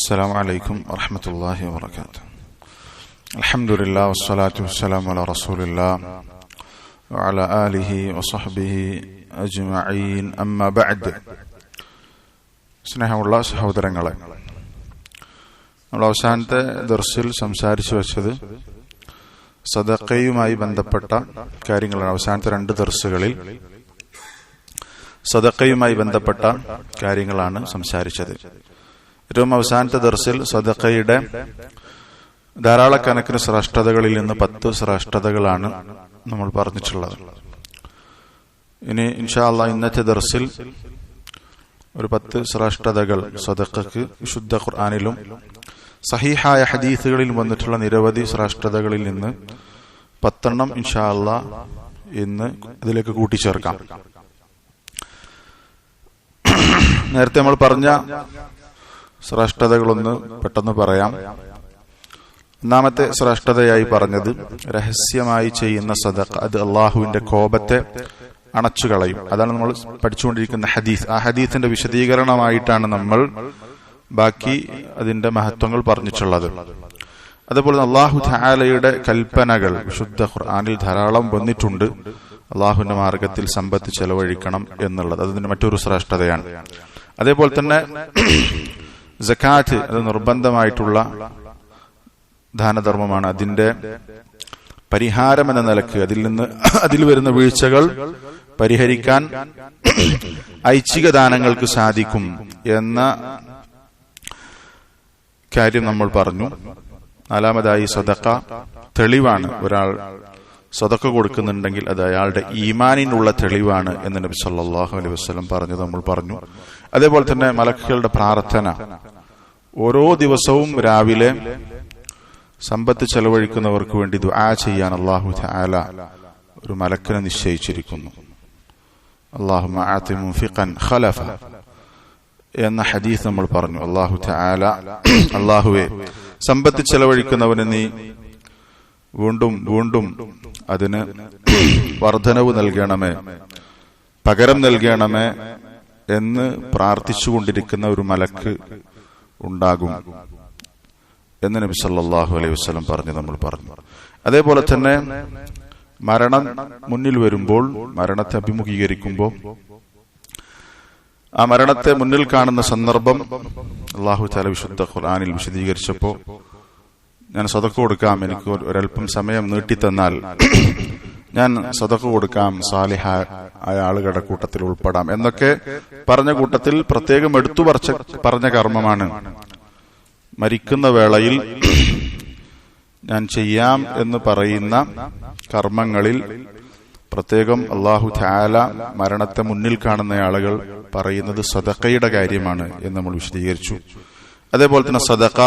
السلام عليكم ورحمة الله وبركاته. الحمد لله والصلاة والسلام على رسول الله وعلى آله وصحبه أجمعين. أما بعد. സ്നേഹമുള്ള സഹോദരങ്ങളെ, നമ്മൾ അവസാനത്തെ ദർസിൽ സംസാരിച്ചു വെച്ചത് സദഖയുമായി ബന്ധപ്പെട്ട കാര്യങ്ങളാണ്. അവസാനത്തെ 2 ദർസുകളിൽ സദഖയുമായി ബന്ധപ്പെട്ട കാര്യങ്ങളാണ് സംസാരിച്ചത്. ഏറ്റവും അവസാനത്തെ ദർസിൽ സദഖയുടെ ധാരാളക്കണക്കിന് ശ്രേഷ്ഠതകളിൽ നിന്ന് 10 ശ്രേഷ്ഠതകളാണ് നമ്മൾ പറഞ്ഞിട്ടുള്ളത്. ഇനി ഇൻഷാ അല്ലാഹ് ഇന്നത്തെ ദർസിൽ ഒരു 10 ശ്രേഷ്ഠതകൾ സദഖക്ക് വിശുദ്ധ ഖുർആനിലും സഹീഹായ ഹദീസുകളിൽ വന്നിട്ടുള്ള നിരവധി ശ്രേഷ്ഠതകളിൽ നിന്ന് 10 ഇൻഷാ അല്ലാഹ് ഇന്ന് അതിലേക്ക് കൂട്ടിച്ചേർക്കാം. നേരത്തെ നമ്മൾ പറഞ്ഞ ശ്രേഷ്ഠതകളൊന്ന് പെട്ടെന്ന് പറയാം. ഒന്നാമത്തെ ശ്രേഷ്ഠതയായി പറഞ്ഞത് രഹസ്യമായി ചെയ്യുന്ന സദഖ അത് അള്ളാഹുവിന്റെ കോപത്തെ അണച്ചുകളയും. അതാണ് നമ്മൾ പഠിച്ചുകൊണ്ടിരിക്കുന്ന ഹദീസ്. ആ ഹദീസിന്റെ വിശദീകരണമായിട്ടാണ് നമ്മൾ ബാക്കി അതിന്റെ മഹത്വങ്ങൾ പറഞ്ഞിട്ടുള്ളത്. അതുപോലെ അള്ളാഹു തആലയുടെ കൽപ്പനകൾ വിശുദ്ധ ഖുർആനിൽ ധാരാളം വന്നിട്ടുണ്ട്. അള്ളാഹുവിന്റെ മാർഗത്തിൽ സമ്പത്ത് ചെലവഴിക്കണം എന്നുള്ളത് അതിന്റെ മറ്റൊരു ശ്രേഷ്ഠതയാണ്. അതേപോലെ തന്നെ സകാത്ത് അത് നിർബന്ധമായിട്ടുള്ള ദാനധർമ്മമാണ്. അതിന്റെ പരിഹാരം എന്ന നിലക്ക് അതിൽ വരുന്ന വീഴ്ചകൾ പരിഹരിക്കാൻ ഐച്ഛിക ദാനങ്ങൾക്ക് സാധിക്കും എന്ന കാര്യം നമ്മൾ പറഞ്ഞു. 4-മതായി സദഖ തെളിവാണ്. ഒരാൾ സദഖ കൊടുക്കുന്നുണ്ടെങ്കിൽ അത് അയാളുടെ ഈമാനിനുള്ള തെളിവാണ് എന്ന് നബി സല്ലല്ലാഹു അലൈഹി വസല്ലം പറഞ്ഞത് നമ്മൾ പറഞ്ഞു. അതേപോലെ തന്നെ മലക്കുകളുടെ പ്രാർത്ഥന, ഓരോ ദിവസവും രാവിലെ സമ്പത്ത് ചെലവഴിക്കുന്നവർക്ക് വേണ്ടി ദുആ ചെയ്യാൻ അല്ലാഹു തആല ഒരു മലക്കിനെ നിശ്ചയിച്ചിരിക്കുന്നു. അല്ലാഹുമ്മ ആതി മുൻഫിഖൻ ഖലഫ എന്ന ഹദീസ് നമ്മൾ പറഞ്ഞു. അല്ലാഹു തആല, അല്ലാഹുവേ, സമ്പത്ത് ചെലവഴിക്കുന്നവന് നീ വീണ്ടും വീണ്ടും അതിന് വർധനവ് നൽകണമേ, പകരം നൽകണമേ എന്ന് പ്രാർത്ഥിച്ചുകൊണ്ടിരിക്കുന്ന ഒരു മലക്ക് ഉണ്ടാകും എന്ന് നബി സല്ലല്ലാഹു അലൈഹി വസല്ലം പറഞ്ഞു നമ്മൾ പറഞ്ഞു. അതേപോലെ തന്നെ മരണം മുന്നിൽ വരുമ്പോൾ, മരണത്തെ അഭിമുഖീകരിക്കുമ്പോൾ, ആ മരണത്തെ മുന്നിൽ കാണുന്ന സന്ദർഭം അല്ലാഹു തആല വിശുദ്ധ ഖുർആനിൽ വിശദീകരിച്ചപ്പോൾ, ഞാൻ സദഖ കൊടുക്കാം, എനിക്ക് ഒരൽപ്പം സമയം നീട്ടിത്തന്നാൽ ഞാൻ സദഖ കൊടുക്കാം, സാലിഹായ ആളുകളുടെ കൂട്ടത്തിൽ ഉൾപ്പെടാം എന്നൊക്കെ പറഞ്ഞ കൂട്ടത്തിൽ പ്രത്യേകം എടുത്തു പറഞ്ഞ കർമ്മമാണ് മരിക്കുന്ന വേളയിൽ ഞാൻ ചെയ്യാം എന്ന് പറയുന്ന കർമ്മങ്ങളിൽ പ്രത്യേകം അല്ലാഹു തആല മരണത്തെ മുന്നിൽ കാണുന്ന ആളുകൾ പറയുന്നത് സദഖയുടെ കാര്യമാണ് എന്ന് നമ്മൾ വിശദീകരിച്ചു. അതേപോലെ തന്നെ സദഖ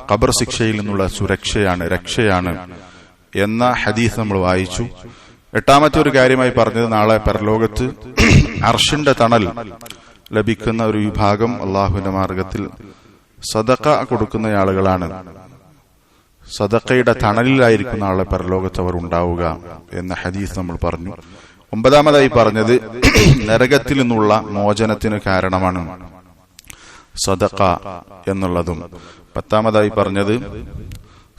ഖബർ ശിക്ഷയിൽ നിന്നുള്ള സുരക്ഷയാണ്, രക്ഷയാണ് എന്ന ഹദീസ് നമ്മൾ വായിച്ചു. 8-മത്തെ ഒരു കാര്യമായി പറഞ്ഞത് നാളെ പരലോകത്ത് അർശിന്റെ തണൽ ലഭിക്കുന്ന ഒരു വിഭാഗം അള്ളാഹുവിന്റെ മാർഗത്തിൽ സദഖ കൊടുക്കുന്ന ആളുകളാണ്. സദഖയുടെ തണലിലായിരിക്കുന്ന ആളെ പരലോകത്ത് അവർ ഉണ്ടാവുക എന്ന ഹദീസ് നമ്മൾ പറഞ്ഞു. 9-മതായി പറഞ്ഞത് നരകത്തിൽ നിന്നുള്ള മോചനത്തിന് കാരണമാണ് സദഖ എന്നുള്ളതും. 10-മതായി പറഞ്ഞത്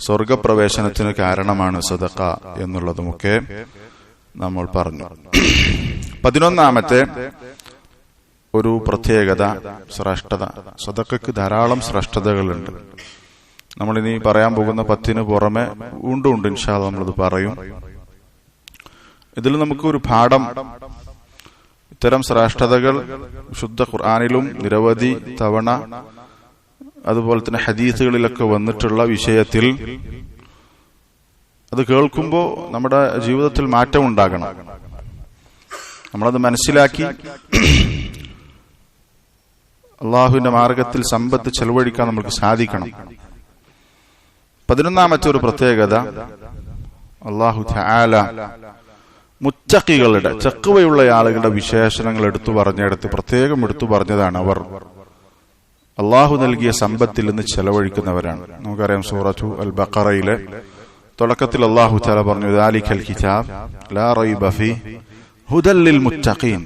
സ്വർഗപ്രവേശനത്തിന് കാരണമാണ് സദഖ എന്നുള്ളതുമൊക്കെ നമ്മൾ പറഞ്ഞു. 11-മത്തെ ഒരു പ്രത്യേകത, ശ്രേഷ്ഠത, സദഖയ്ക്ക് ധാരാളം ശ്രേഷ്ഠതകളുണ്ട്. നമ്മളിനി പറയാൻ പോകുന്ന 10 പുറമെ ഉണ്ട് ഇൻഷാ അല്ലാഹ് നമ്മളത് പറയും. ഇതിൽ നമുക്ക് ഒരു പാഠം, ഇത്തരം ശ്രേഷ്ഠതകൾ വിശുദ്ധ ഖുർആനിലും നിരവധി തവണ അതുപോലെ തന്നെ ഹദീസുകളിലൊക്കെ വന്നിട്ടുള്ള വിഷയത്തിൽ അത് കേൾക്കുമ്പോൾ നമ്മുടെ ജീവിതത്തിൽ മാറ്റം ഉണ്ടാകണം. നമ്മളത് മനസ്സിലാക്കി അള്ളാഹുവിന്റെ മാർഗത്തിൽ സമ്പത്ത് ചെലവഴിക്കാൻ നമുക്ക് സാധിക്കണം. 11-മത്തെ ഒരു പ്രത്യേകത, അല്ലാഹു തആല മുത്തഖികളുടെ, തഖ്വയുള്ള ആളുകളുടെ വിശേഷണങ്ങൾ പ്രത്യേകം എടുത്തു പറഞ്ഞതാണ്. അവർ അള്ളാഹു നൽകിയ സമ്പത്തിൽ നിന്ന് ചെലവഴിക്കുന്നവരാണ്. നമുക്കറിയാം സൂറത്തു അൽ ബഖറയിലെ തുടക്കത്തിൽ അല്ലാഹു തആല പറഞ്ഞു, ദാലികൽ കിതാബ് ലാ റൈബ ഫീഹി ഹുദൽ ലിൽ മുത്തഖീൻ.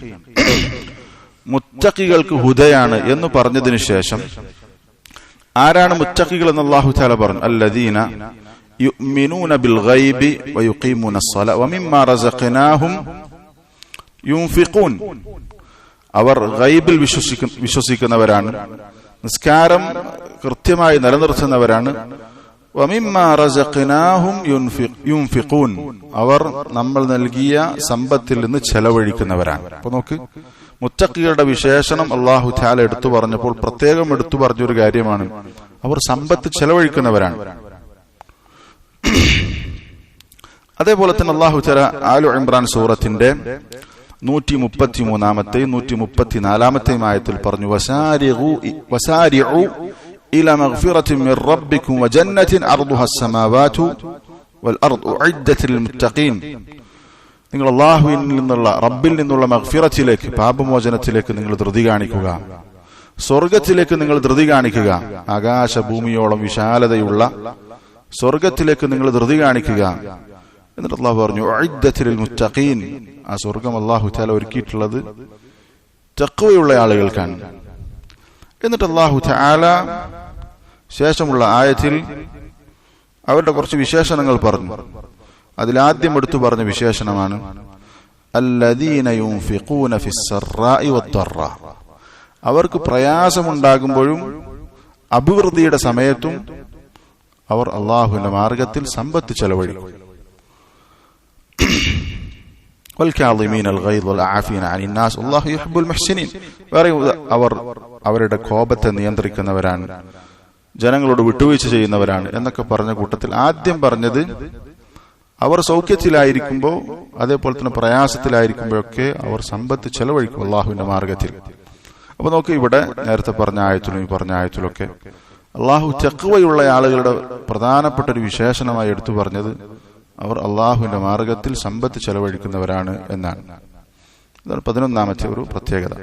മുത്തഖികൾക്ക് ഹുദയാണ് എന്ന് പറഞ്ഞതിനു ശേഷം ആരാണ് മുത്തഖികൾ എന്ന് അല്ലാഹു തആല പറഞ്ഞു? അല്ലദീന യുഅ്മിനൂന ബിൽ ഗൈബി വയുഖീമൂന അസ്സലാ വമിമ്മാ റസഖനാഹും യുൻഫിഖൂൻ. അവർ ഗൈബിൽ വിശ്വസിക്കുന്നവരാണ്, നിസ്കാരം കൃത്യമായി നിലനിർത്തുന്നവരാണ്. വമിമ്മാ റസഖനാഹും യുൻഫിഖൂൻ, അവർ നമ്മൾ നൽകിയ സമ്പത്തിൽ നിന്ന് ചെലവഴിക്കുന്നവരാണ്. അപ്പൊ നോക്ക്, മുത്തഖികളുടെ വിശേഷണം അല്ലാഹു തആല എടുത്തു പറഞ്ഞപ്പോൾ പ്രത്യേകം എടുത്തു പറഞ്ഞൊരു കാര്യമാണ്, അവർ സമ്പത്ത് ചെലവഴിക്കുന്നവരാണ്. അതേപോലെ തന്നെ അല്ലാഹു തആല ആലു ഇംറാൻ സൂറത്തിന്റെ 133-ാമത്തെയും 134-ാമത്തെയും ആയത്തിൽ പറഞ്ഞു, വസാരിഉ ഇലാ മഗ്ഫിറത്തിൻ മിർ റബ്ബിക്കും വജന്നത്തിൻ അർദുഹാ അസ്സമാവാതു വൽ അർദു ഉഇദ്ദത്ത് ലിൽ മുത്തഖീൻ. നിങ്ങൾ അല്ലാഹുവിൽ നിന്നുള്ള, റബ്ബിൽ നിന്നുള്ള മഗ്ഫിറത്തിലേക്ക്, പാപമോചനത്തിലേക്ക് നിങ്ങൾ ധൃതി കാണിക്കുക, സ്വർഗത്തിലേക്ക് നിങ്ങൾ ധൃതി കാണിക്കുക. ആകാശഭൂമിയോളം വിശാലതയുള്ള സ്വർഗത്തിലേക്ക് നിങ്ങൾ ധൃതി കാണിക്കുക. എന്നിട്ട് അല്ലാഹു പറഞ്ഞു, ഉഇദ്ദത്ത് ലിൽ മുത്തഖീൻ, ആ സ്വർഗം അല്ലാഹു തആല ഒരുക്കിയിട്ടുള്ളത് തഖ്വയുള്ള ആളുകൾക്കാണ്. എന്നിട്ട് അല്ലാഹു തആല ശേഷമുള്ള ആയത്തിൽ അവരുടെ കുറച്ച് വിശേഷണങ്ങൾ പറഞ്ഞു. അതിലാദ്യം എടുത്തു പറഞ്ഞ വിശേഷണമാണ് അല്ലദീന യുൻഫിഖൂന ഫിസ്സറാഇ വദ്ദറാ. അവർക്ക് പ്രയാസമുണ്ടാകുമ്പോഴും അഭിവൃദ്ധിയുടെ സമയത്തും അവർ അല്ലാഹുവിന്റെ മാർഗത്തിൽ സമ്പത്ത് ചെലവഴിക്കും. വൽകാളിമീന അൽഗൈദ വൽആഫീന അനിൻ നാസ് വല്ലാഹു യുഹിബ്ബുൽ മുഹ്സിനീൻ. അവർ അവരുടെ കോപത്തെ നിയന്ത്രിക്കുന്നവരാണ്, ജനങ്ങളോട് വിട്ടുവീഴ്ച ചെയ്യുന്നവരാണ് എന്നൊക്കെ പറഞ്ഞ കൂട്ടത്തിൽ ആദ്യം പറഞ്ഞത് അവർ സൗഖ്യത്തിലായിരിക്കുമ്പോൾ, അതേപോലെ തന്നെ പ്രയാസത്തിലായിരിക്കുമ്പോഴൊക്കെ അവർ സമ്പത്ത് ചെലവഴിക്കും അള്ളാഹുവിന്റെ മാർഗത്തിൽ. അപ്പൊ നോക്ക്, ഇവിടെ നേരത്തെ പറഞ്ഞ ആയത്തിലും ഈ പറഞ്ഞ ആയത്തിലൊക്കെ അള്ളാഹു തഖ്വയുള്ള ആളുകളുടെ പ്രധാനപ്പെട്ട ഒരു വിശേഷണമായി എടുത്തു പറഞ്ഞത് അവർ അള്ളാഹുവിന്റെ മാർഗത്തിൽ സമ്പത്ത് ചെലവഴിക്കുന്നവരാണ് എന്നാണ്. ഇതാണ് 11ാമത്തെ ഒരു പ്രത്യേകത,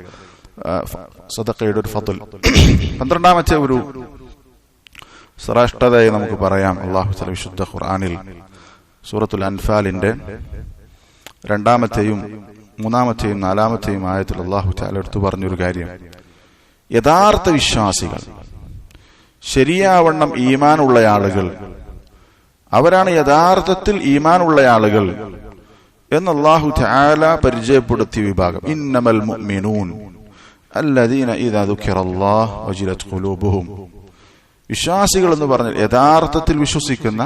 സദഖയുടെ ഒരു ഫضൽ. 12ാമത്തെ ഒരു ശ്രേഷ്ഠതയെ നമുക്ക് പറയാം. അല്ലാഹു തആല വിശുദ്ധ ഖുർആനിൽ സൂറത്തുൽ അൻഫാലിന്റെ 2ാമത്തെയും 3ാമത്തെയും 4ാമത്തെയും ആയത്തിൽ അല്ലാഹു തആല എടുത്തു പറഞ്ഞൊരു കാര്യം, യഥാർത്ഥ വിശ്വാസികൾ, ശരിയാവണ്ണം ഈമാനുള്ള ആളുകൾ, അവരാണ് യഥാർത്ഥത്തിൽ ഈമാനുള്ള ആളുകൾ എന്ന് അല്ലാഹു തആല പരിചയപ്പെടുത്തിയ വിഭാഗം. ഇന്നമൽ മുഅ്മിനൂൻ അല്ലദീന ഇദാ ദുകിറല്ലാഹു വജിലത് ഖുലൂബുഹും. വിശ്വാസികൾ എന്ന് പറഞ്ഞാൽ യഥാർത്ഥത്തിൽ വിശ്വസിക്കുന്ന,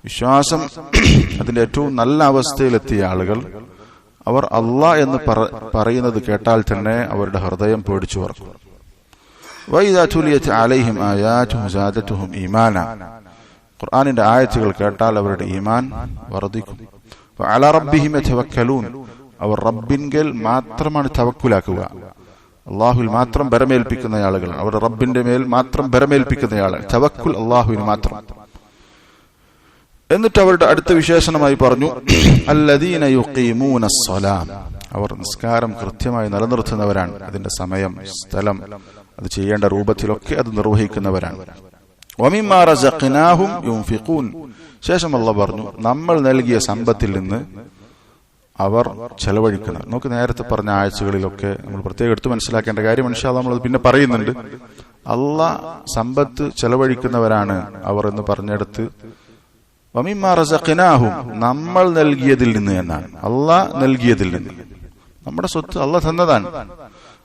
വിശ്വാസം അതിന്റെ ഏറ്റവും നല്ല അവസ്ഥയിലെത്തിയ ആളുകൾ, അവർ അല്ലാഹ് എന്ന് പറയുന്നത് കേട്ടാൽ തന്നെ അവരുടെ ഹൃദയം പേടിച്ചു വിറക്കും. വഇദാ തുലിയത് അലൈഹിം ആയാതുഹു സാദതുഹും ഈമാന. ഖുർആനിന്റെ ആയത്തുകൾ കേട്ടാൽ അവരുടെ ഈമാൻ വർദ്ധിക്കും. വഅലാ റബ്ബിഹിം യതവക്കലൂൻ. അവർ റബ്ബിൻകൽ മാത്രമാണ് തവക്കുലാക്കുക, അല്ലാഹുവിൽ മാത്രം ബരമേൽപ്പിക്കുന്ന ആളുകളാണ്. അവർ റബ്ബിന്റെ മേൽ മാത്രം ബരമേൽപ്പിക്കുന്ന ആളുകൾ. തവക്കുൽ അല്ലാഹുവിന് മാത്രം. എന്നിട്ട് അവരുടെ അടുത്ത വിശേഷണമായി പറഞ്ഞു, അല്ലദീന യുഖീമൂന അസ്സലാ. അവർ നിസ്കാരം കൃത്യമായി നിലനിർത്തുന്നവരാണ്. അതിന്റെ സമയം, സ്ഥലം, അത് ചെയ്യേണ്ട രൂപത്തിലൊക്കെ അത് നിർവഹിക്കുന്നവരാണ്. വമിമ്മാ റസഖ്നാഹും യുൻഫിഖൂൻ. ശേഷം അല്ലാഹു പറഞ്ഞു, നമ്മൾ നൽകിയ സമ്പത്തിൽ നിന്ന് അവർ ചെലവഴിക്കുന്നത്. നമുക്ക് നേരത്തെ പറഞ്ഞ ആഴ്ചകളിലൊക്കെ നമ്മൾ പ്രത്യേകം എടുത്ത് മനസ്സിലാക്കേണ്ട കാര്യം, ഇൻഷാ അല്ലാഹ് നമ്മൾ പിന്നെ പറയുന്നുണ്ട്, അല്ലാഹ് സമ്പത്ത് ചെലവഴിക്കുന്നവരാണ് അവർ എന്ന് പറഞ്ഞെടുത്ത് വമിമ്മാ റസഖ്നാഹും, നമ്മൾ നൽകിയതിൽ നിന്ന് എന്നാണ്. അല്ലാഹ് നൽകിയതിൽ നിന്ന്. നമ്മുടെ സ്വത്ത് അല്ലാഹ് തന്നതാണ്.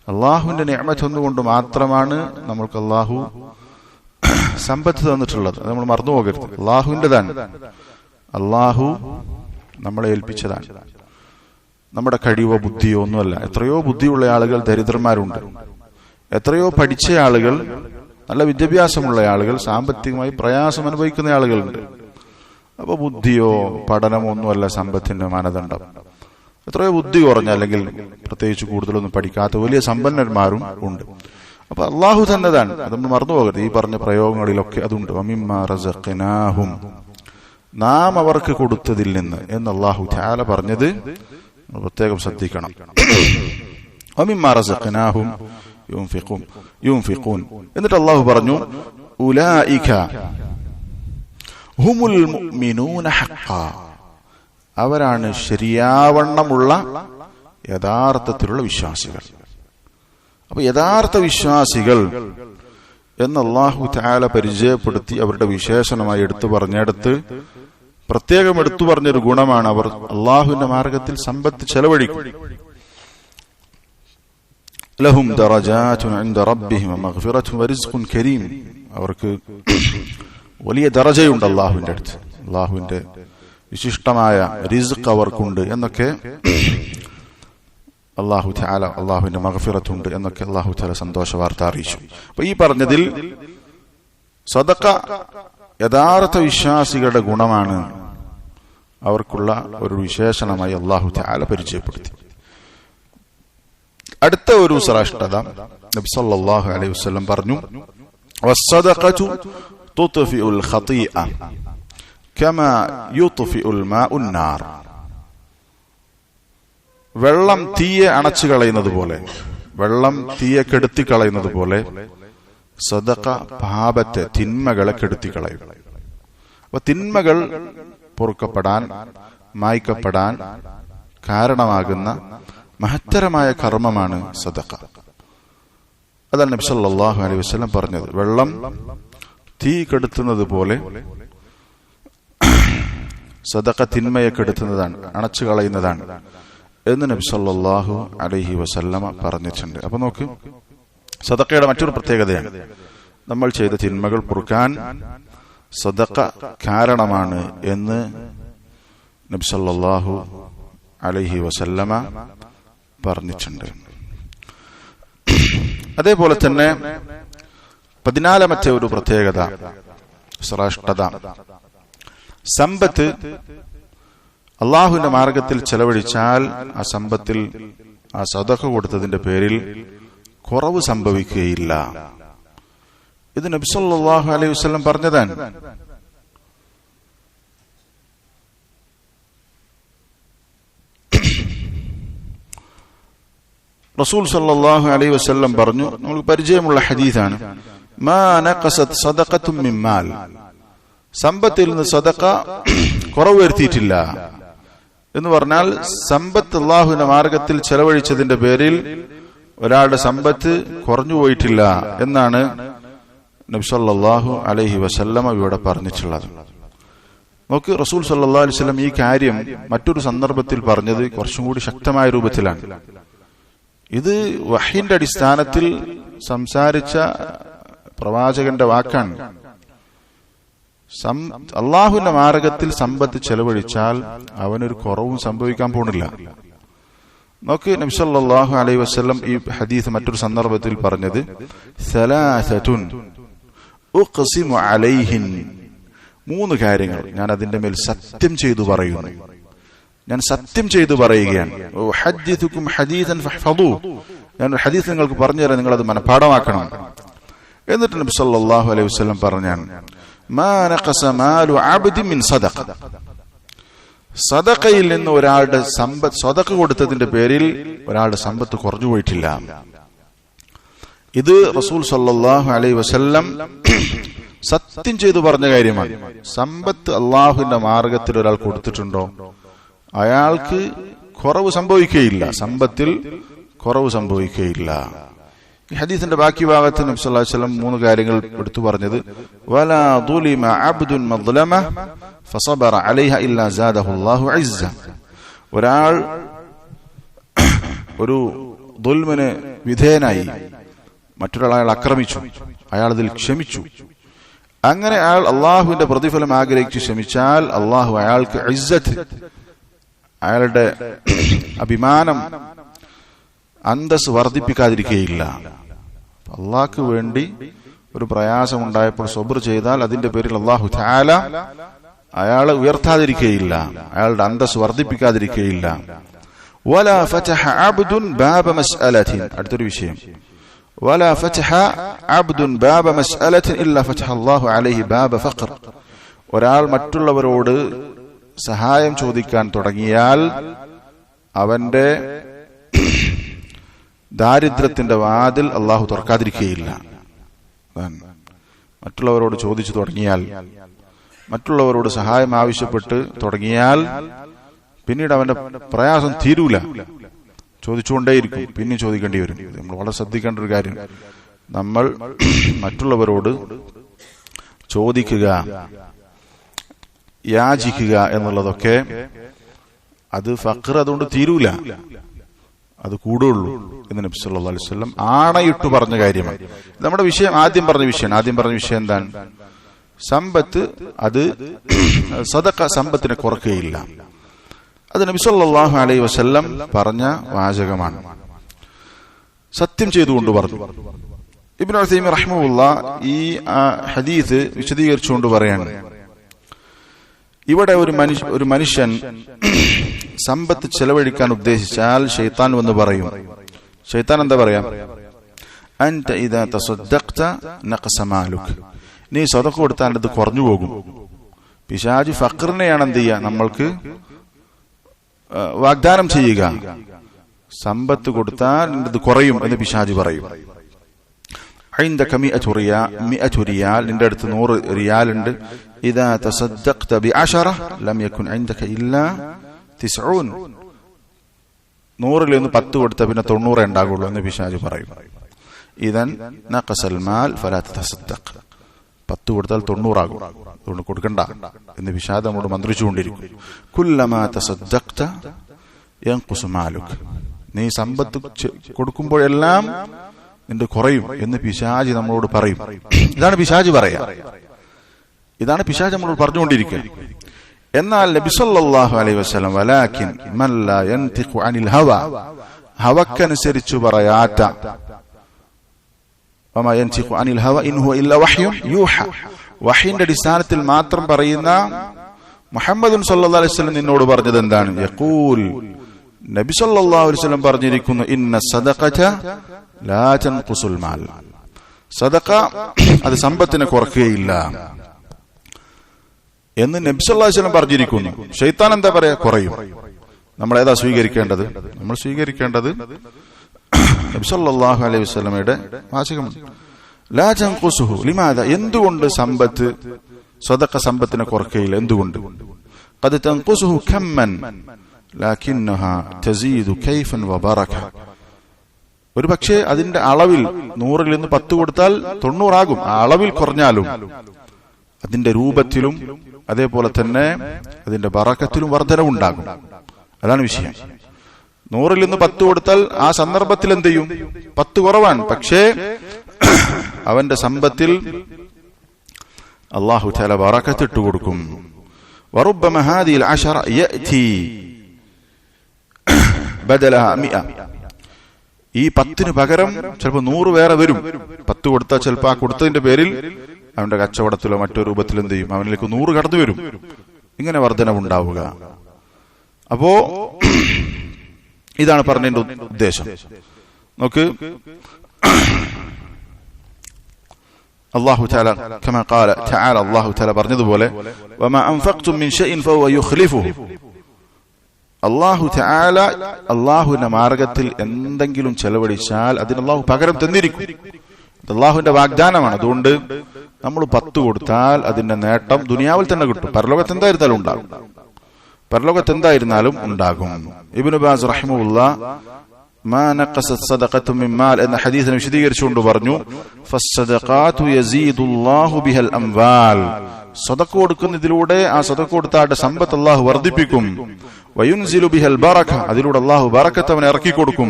അള്ളാഹുവിന്റെ നിഅമത്ത് ഒന്നുകൊണ്ട് മാത്രമാണ് നമ്മൾക്ക് അള്ളാഹു സമ്പത്ത് തന്നിട്ടുള്ളത്. അത് നമ്മൾ മറന്നു പോകരുത്. അള്ളാഹുവിൻ്റെതാണ്. അള്ളാഹു നമ്മളെ ഏൽപ്പിച്ചതാണ്. നമ്മുടെ കഴിവോ ബുദ്ധിയോ ഒന്നുമല്ല. എത്രയോ ബുദ്ധിയുള്ള ആളുകൾ ദരിദ്രന്മാരുണ്ട്. എത്രയോ പഠിച്ച ആളുകൾ, നല്ല വിദ്യാഭ്യാസമുള്ള ആളുകൾ സാമ്പത്തികമായി പ്രയാസം അനുഭവിക്കുന്ന ആളുകളുണ്ട്. അപ്പൊ ബുദ്ധിയോ പഠനമോ ഒന്നുമല്ല സമ്പത്തിന്റെ മാനദണ്ഡം. എത്രയോ ബുദ്ധി കുറഞ്ഞ, അല്ലെങ്കിൽ പ്രത്യേകിച്ച് കൂടുതലൊന്നും പഠിക്കാത്ത വലിയ സമ്പന്നന്മാരും ഉണ്ട്. അപ്പൊ അള്ളാഹു തന്നതാണ്. അത് നമ്മൾ മറന്നു പോകരുത്. ഈ പറഞ്ഞ പ്രയോഗങ്ങളിലൊക്കെ അതുണ്ട്. വമിമ്മാ റസഖ്നാഹും, നാം അവർക്ക് കൊടുത്തതിൽ നിന്ന് എന്ന് അല്ലാഹു തആല പറഞ്ഞത് പ്രത്യേകം ശ്രദ്ധിക്കണം. വമിമ്മാ റസഖ്നാഹും യുൻഫിഖൂൻ. എന്നിട്ട് അല്ലാഹു പറഞ്ഞു, ഉലൈക ഹുമുൽ മുഅ്മിനൂന ഹഖ്ഖാ. അവരാണ് ശരിയാവണ്ണമുള്ള യഥാർത്ഥത്തിലുള്ള വിശ്വാസികൾ. അപ്പൊ യഥാർത്ഥ വിശ്വാസികൾ എന്ന് അല്ലാഹു തആല പരിചയപ്പെടുത്തി അവരുടെ വിശേഷണമായി എടുത്തു പറഞ്ഞെടുത്ത് പ്രത്യേകം എടുത്തു പറഞ്ഞൊരു ഗുണമാണ് അവർ അല്ലാഹുവിന്റെ മാർഗത്തിൽ സമ്പത്ത് ചെലവഴിക്കും. ലഹും ദറജാതുൻ ഇൻദ റബ്ബിഹിം വമഗ്ഫിറത്തുൻ വറിസ്ഖുൻ കരീം. അവർക്ക് വലിയ ദറജയുണ്ട് അല്ലാഹുവിന്റെ അടുത്ത്, അല്ലാഹുവിന്റെ വിശിഷ്ടമായ റിസ്ഖ് അവർക്കുണ്ട് എന്നൊക്കെ അല്ലാഹു തആല, അല്ലാഹുവിന്റെ മഗ്ഫിറത്തുണ്ട് എന്നൊക്കെ അല്ലാഹു തആല സന്തോഷ വാർത്ത അറിയിച്ചു. അപ്പൊ ഈ പറഞ്ഞതിൽ സദഖ യഥാർത്ഥ വിശ്വാസികളുടെ ഗുണമാണ്, അവർക്കുള്ള ഒരു വിശേഷണമായി അല്ലാഹു തആല പരിചയപ്പെടുത്തി. അടുത്ത ഒരു ശ്രേഷ്ഠത നബി സല്ലല്ലാഹു അലൈഹി വസല്ലം പറഞ്ഞു, വസ്സദഖതു തുത്ഫിഉൽ ഖതീഅ കമാ യുത്ഫിഉൽ മാഉൻ നാർ. വെള്ളം തീയെ അണച്ചു കളയുന്നത് പോലെ, വെള്ളം തീയെ കെടുത്തി കളയുന്നത് പോലെ സദഖ പാപത്തെ, തിന്മകളെ കെടുത്തി കളയും. അപ്പൊ തിന്മകൾ പൊറുക്കപ്പെടാൻ, മായ്ക്കപ്പെടാൻ കാരണമാകുന്ന മഹത്തരമായ കർമ്മമാണ് സദഖ. അതാണ് നബി സല്ലല്ലാഹു അലൈഹി വസല്ലം പറഞ്ഞത്. വെള്ളം തീ കെടുത്തുന്നത് പോലെ സദഖ തിന്മയെ കെടുത്തുന്നതാണ്, അണച്ചു കളയുന്നതാണ് എന്ന് നബി സല്ലല്ലാഹു അലൈഹി വസല്ലമ പറഞ്ഞിട്ടുണ്ട്. അപ്പൊ നോക്ക്, സദഖയുടെ മറ്റൊരു പ്രത്യേകതയാണ്, നമ്മൾ ചെയ്ത തിന്മകൾ പൊറുക്കാൻ സദഖ കാരണമാണ് എന്ന് നബി സല്ലല്ലാഹു അലൈഹി വസല്ലമ പറഞ്ഞിട്ടുണ്ട്. അതേപോലെ തന്നെ 14ാമത്തെ ഒരു പ്രത്യേകത, ശ്രേഷ്ഠത, സമ്പത്ത് അള്ളാഹുവിന്റെ മാർഗത്തിൽ ചെലവഴിച്ചാൽ ആ സമ്പത്തിൽ, ആ സദഖ കൊടുത്തതിന്റെ പേരിൽ കുറവ് സംഭവിക്കുകയില്ല. ഇത് നബി സല്ലല്ലാഹു അലൈഹി വസല്ലം പറഞ്ഞതാണ്. റസൂൽ സല്ലല്ലാഹു അലൈഹി വസല്ലം പറഞ്ഞു, നമുക്ക് പരിചയമുള്ള ഹദീസാണ്, മാ നഖസത് സദഖത്തും മിൻ മാൽ. സമ്പത്തിൽ നിന്ന് സദഖ കുറവ് വരുത്തിയിട്ടില്ല എന്ന് പറഞ്ഞാൽ സമ്പത്ത് അല്ലാഹുവിന്റെ മാർഗത്തിൽ ചെലവഴിച്ചതിന്റെ പേരിൽ ഒരാളുടെ സമ്പത്ത് കുറഞ്ഞു പോയിട്ടില്ല എന്നാണ് നബി സല്ലല്ലാഹു അലൈഹി വസല്ലം ഇവിടെ പറഞ്ഞിട്ടുള്ളത്. നോക്ക്, റസൂൽ സല്ലല്ലാഹു അലൈഹി വസല്ലം ഈ കാര്യം മറ്റൊരു സന്ദർഭത്തിൽ പറഞ്ഞത് കുറച്ചും കൂടി ശക്തമായ രൂപത്തിലാണ്. ഇത് വഹീന്റെ അടിസ്ഥാനത്തിൽ സംസാരിച്ച പ്രവാചകന്റെ വാക്കാണ്. അള്ളാഹുവിന്റെ മാർഗത്തിൽ സമ്പത്ത് ചെലവഴിച്ചാൽ അവനൊരു കുറവും സംഭവിക്കാൻ പോണില്ല. നോക്ക്, നബി സല്ലല്ലാഹു അലൈഹി വസല്ലം ഈ ഹദീസ് മറ്റൊരു സന്ദർഭത്തിൽ പറഞ്ഞത്, സലാസതുൻ ഉഖ്സിമു അലൈഹിൻ. 3 കാര്യങ്ങൾ ഞാൻ അതിന്റെ മേൽ സത്യം ചെയ്തു പറയുന്നു, ഞാൻ സത്യം ചെയ്തു പറയുകയാണ്. ഉഹദ്ദിഥുകും ഹദീസൻ ഫഹ്ഫദൂ. ഞാൻ ഒരു ഹദീസ് നിങ്ങൾക്ക് പറഞ്ഞു തരാം, നിങ്ങൾ അത് മനഃപ്പാഠമാക്കണം. എന്നിട്ട് നബി സല്ലല്ലാഹു അലൈഹി വസല്ലം പറഞ്ഞാണ്, മാ നഖസ മാലു അബ്ദി മിൻ സദഖ. സദഖയിൽ നിന്ന് ഒരാളുടെ സമ്പത്ത്, സദഖ കൊടുത്തതിന്റെ പേരിൽ ഒരാളുടെ സമ്പത്ത് കുറഞ്ഞു പോയിട്ടില്ല. ഇത് റസൂൽ സല്ലല്ലാഹു അലൈഹി വസല്ലം സത്യം ചെയ്തു പറഞ്ഞ കാര്യമാണ്. സമ്പത്ത് അള്ളാഹുവിന്റെ മാർഗത്തിൽ ഒരാൾ കൊടുത്തിട്ടുണ്ടോ അയാൾക്ക് കുറവ് സംഭവിക്കുകയില്ല, സമ്പത്തിൽ കുറവ് സംഭവിക്കുകയില്ല. ഈ ഹദീസിന്റെ ബാക്കി ഭാഗത്ത് നബി സല്ലല്ലാഹു അലൈഹി വസല്ലം 3 കാര്യങ്ങൾ എടുത്തു പറഞ്ഞത്, വലാ ദുലിമ അബ്ദുൻ മദ്ലമ ഫസബറ അലൈഹ ഇല്ലാ സാദഹു അല്ലാഹു ഇസ്സ. ഒരാൾ ഒരു ദുൽമിന് വിധേയനായി, മറ്റൊരാളെ ആക്രമിച്ചു, അയാൾ അതിൽ ക്ഷമിച്ചു, അങ്ങനെ അയാൾ അള്ളാഹുവിന്റെ പ്രതിഫലം ആഗ്രഹിച്ച് ക്ഷമിച്ചാൽ അള്ളാഹു അയാൾക്ക് ഇസ്സത്ത്, അയാളുടെ അഭിമാനം, അന്തസ് വർദ്ധിപ്പിക്കാതിരിക്കുകയില്ല. അള്ളാഹ്ക്ക് വേണ്ടി ഒരു പ്രയാസം ഉണ്ടായപ്പോൾ സബ്ർ ചെയ്താൽ അതിന്റെ പേരിൽ അള്ളാഹു തആല അയാളെ ഉയർത്താതിരിക്കുകയില്ല, അയാളുടെ അന്തസ് വർദ്ധിപ്പിക്കാതിരിക്കുകയില്ല. വലാ ഫതഹ അബ്ദുൻ ബാബ മസ്അലത്തിൻ. അടുത്തൊരു വിഷയം, വലാ ഫതഹ അബ്ദുൻ ബാബ മസ്അലത്തിൻ ഇല്ലാ ഫതഹ അല്ലാഹു അലൈഹി ബാബ ഫഖർ. ഒരാൾ മറ്റുള്ളവരോട് സഹായം ചോദിക്കാൻ തുടങ്ങിയാൽ അവന്റെ ദാരിദ്ര്യത്തിന്റെ വാതിൽ അള്ളാഹു തുറക്കാതിരിക്കുകയില്ല. മറ്റുള്ളവരോട് ചോദിച്ചു തുടങ്ങിയാൽ, മറ്റുള്ളവരോട് സഹായം ആവശ്യപ്പെട്ട് തുടങ്ങിയാൽ പിന്നീട് അവന്റെ പ്രയാസം തീരൂല, ചോദിച്ചുകൊണ്ടേയിരിക്കും, പിന്നെ ചോദിക്കേണ്ടി വരും. നമ്മൾ വളരെ ശ്രദ്ധിക്കേണ്ട ഒരു കാര്യം. നമ്മൾ മറ്റുള്ളവരോട് ചോദിക്കുക, യാചിക്കുക എന്നുള്ളതൊക്കെ അത് ഫഖർ അതുകൊണ്ട് തീരൂല, അത് കൂടുള്ളൂ എന്ന് നബി സല്ലല്ലാഹു അലൈഹി വസല്ലം ആണയിട്ട് പറഞ്ഞ കാര്യമാണ്. നമ്മുടെ വിഷയം ആദ്യം പറഞ്ഞ വിഷയം എന്താണ്? സമ്പത്ത് അത് സദഖ സമ്പത്തിനെ കുറക്കുകയില്ല. അത് നബി സല്ലല്ലാഹു അലൈഹി വസല്ലം പറഞ്ഞ വാചകമാണ്. സത്യം ചെയ്തുകൊണ്ട് പറഞ്ഞു. ഇബ്നു ഉസൈമീൻ റഹിമഹുല്ലാഹ് ഈ ഹദീസ് വിശദീകരിച്ചുകൊണ്ട് പറയാണ്, ഇവിടെ ഒരു മനുഷ്യൻ സമ്പത്ത് ചെലവഴിക്കാൻ ഉദ്ദേശിച്ചാൽ ശൈത്താൻ വന്ന് പറയും. ശൈത്താൻ എന്താ പറയാ? അൻത ഇദാ തസദ്ദഖ്ത നഖസ മാലുക്, നീ സദഖ കൊടുത്താൽ അത് കുറഞ്ഞു പോകും. പിശാച് ഫഖറിനെയാണ് എന്ത് ചെയ്യുക? നമ്മൾക്ക് വാഗ്ദാനം ചെയ്യുക, സമ്പത്ത് കൊടുത്താൽ ഇത് കുറയും എന്ന് പിശാച് പറയും. عندك 100 ريال, നിന്റെ അടുത്ത് 100 റിയാൽ ഉണ്ട്. إذا تصدقت ب10 لم يكن عندك إلا 90. 100-ൽ നിന്ന് 10 കൊടുത്താൽ പിന്നെ 90 ഉണ്ടാകുള്ളൂ എന്ന് പിശാച് പറയും. ഇദൻ നഖസൽ മാൽ ഫലാ തതസദ്ദഖ്, 10 കൊടുത്താൽ 90 ആകും, അതുകൊണ്ട് കൊടുക്കണ്ട എന്ന് പിശാച് നമ്മോട് മന്ത്രിച്ചുകൊണ്ടിരിക്കും. കുല്ലമാ തസദ്ദഖ്ത യൻഖുസു മാലുക്, നീ സമ്പത്ത് കൊടുക്കുമ്പോഴെല്ലാം നിന്റെ കുറയും എന്ന് പിശാച് നമ്മളോട് പറയും. ഇതാണ് പിശാച് പറയാ, ഇതാണ് പിശാച് നമ്മളോട് പറഞ്ഞുകൊണ്ടിരിക്കുക. എന്നാൽ നബി സല്ലല്ലാഹു അലൈഹി വസല്ലം വലാകിൻ മൻ ലാ യൻതിഖു അനിൽ ഹവ, ഹവക്കനുസരിച്ച് പറയാത്ത, വമാ യൻതിഖു അനിൽ ഹവ ഇൻ ഹുവ ഇല്ലാ വഹ്യുൻ യൂഹ, വഹയിന്റെ അടിസ്ഥാനത്തിൽ മാത്രം പറയുന്ന മുഹമ്മദുൻ സല്ലല്ലാഹു അലൈഹി വസല്ലം നിന്നോട് പറഞ്ഞത് എന്താണ്? യഖൂൽ, നബി സല്ലല്ലാഹു അലൈഹി വസല്ലം പറഞ്ഞിരിക്കുന്നു, ഇന്ന സദഖത ലാ തൻഖുസുൽ മാൽ, സദഖ അത് സമ്പത്തിനെ കുറക്കുകയില്ല എന്ന് നബി സല്ലല്ലാഹു അലൈഹി വസല്ലം പറഞ്ഞിരിക്കുന്നു. ശൈത്താൻ എന്താ പറയാ? കുറയും. നമ്മൾ ഏതാ സ്വീകരിക്കേണ്ടത്? നമ്മൾ സ്വീകരിക്കേണ്ടത് നബി സല്ലല്ലാഹു അലൈഹി വസല്ലമയുടെ വാചകമാണ്. ലാ തൻഖുസുഹു ലിമാദ, എന്തുകൊണ്ട് സമ്പത്ത് സദഖ സമ്പത്തിനെ കുറക്കുകയില്ല? എന്തുകൊണ്ട്? ഖദ് തൻഖുസുഹു കമ്മൻ ലകിന്നഹാ തസീദു കൈഫൻ വബറക, ഒരു പക്ഷേ അതിന്റെ അളവിൽ 100-ൽ നിന്ന് 10 കൊടുത്താൽ 90 ആകും. ആ അളവിൽ കുറഞ്ഞാലും അതിന്റെ രൂപത്തിലും അതേപോലെ തന്നെ അതിന്റെ ബറക്കത്തിലും വർധനവുണ്ടാകും. അതാണ് വിഷയം. 100-ൽ നിന്ന് 10 കൊടുത്താൽ ആ സന്ദർഭത്തിൽ എന്ത് ചെയ്യും? 10 കുറവാണ്, പക്ഷേ അവന്റെ സമ്പത്തിൽ അല്ലാഹു തആല ബറക്കത്ത് ഇട്ടു കൊടുക്കും. വറുബ്ബമ ഹാദിഹിൽ 10 യഅതി ബദലഹാ 100, ഈ 10-ന് പകരം ചിലപ്പോൾ 100 വേറെ വരും. 10 കൊടുത്താൽ ചിലപ്പോൾ ആ കൊടുത്തതിന്റെ പേരിൽ അവന്റെ കച്ചവടത്തിലോ മറ്റോ രൂപത്തിൽ എന്ത് ചെയ്യും? അവനിലേക്ക് 100 കടന്നു വരും. ഇങ്ങനെ വർധനവുണ്ടാവുക. അപ്പോ ഇതാണ് പറഞ്ഞതിന്റെ ഉദ്ദേശം. നോക്ക്, അല്ലാഹു തആല കമാ ഖാല തആല, അല്ലാഹു തആല പറഞ്ഞതുപോലെ, വമാ അൻഫഖ്തും മിൻ ഷൈഇൻ ഫഹുവ യുഖ്ലിഫുഹു, അല്ലാഹു തആല അല്ലാഹുവിന്റെ മാർഗത്തിൽ എന്തെങ്കിലും ചെലവഴിച്ചാൽ അതിന് അല്ലാഹു പകരം തന്നിരിക്കും. ഇത് അല്ലാഹുവിന്റെ വാഗ്ദാനമാണ്. അതുകൊണ്ട് നമ്മൾ 10 കൊടുത്താൽ അതിന്റെ നേട്ടം ദുനിയാവിൽ തന്നെ കിട്ടും. പരലോകത്ത് എന്തായിരുന്നാലും ഉണ്ടാകും. ഇബ്നു ബാസ് റഹിമഹുല്ലാഹ് മാ നഖസത് സദഖത്തു മിൻ മാൽ എന്ന ഹദീസിനെ വിശദീകരിച്ചുകൊണ്ട് പറഞ്ഞു, ഫസ്സദഖാതു യസീദുല്ലാഹു ബിഹൽ അംവാൽ, സദഖ കൊടുക്കുന്നതിലൂടെ ആ സദഖ കൊടുത്താടെ സമ്പത്ത് അല്ലാഹു വർദ്ധിപ്പിക്കും. വയുൻസിലു ബിഹൽ ബറക, അതിലൂടെ അല്ലാഹു ബറക്കത്ത് അവനെ ഇറക്കി കൊടുക്കും.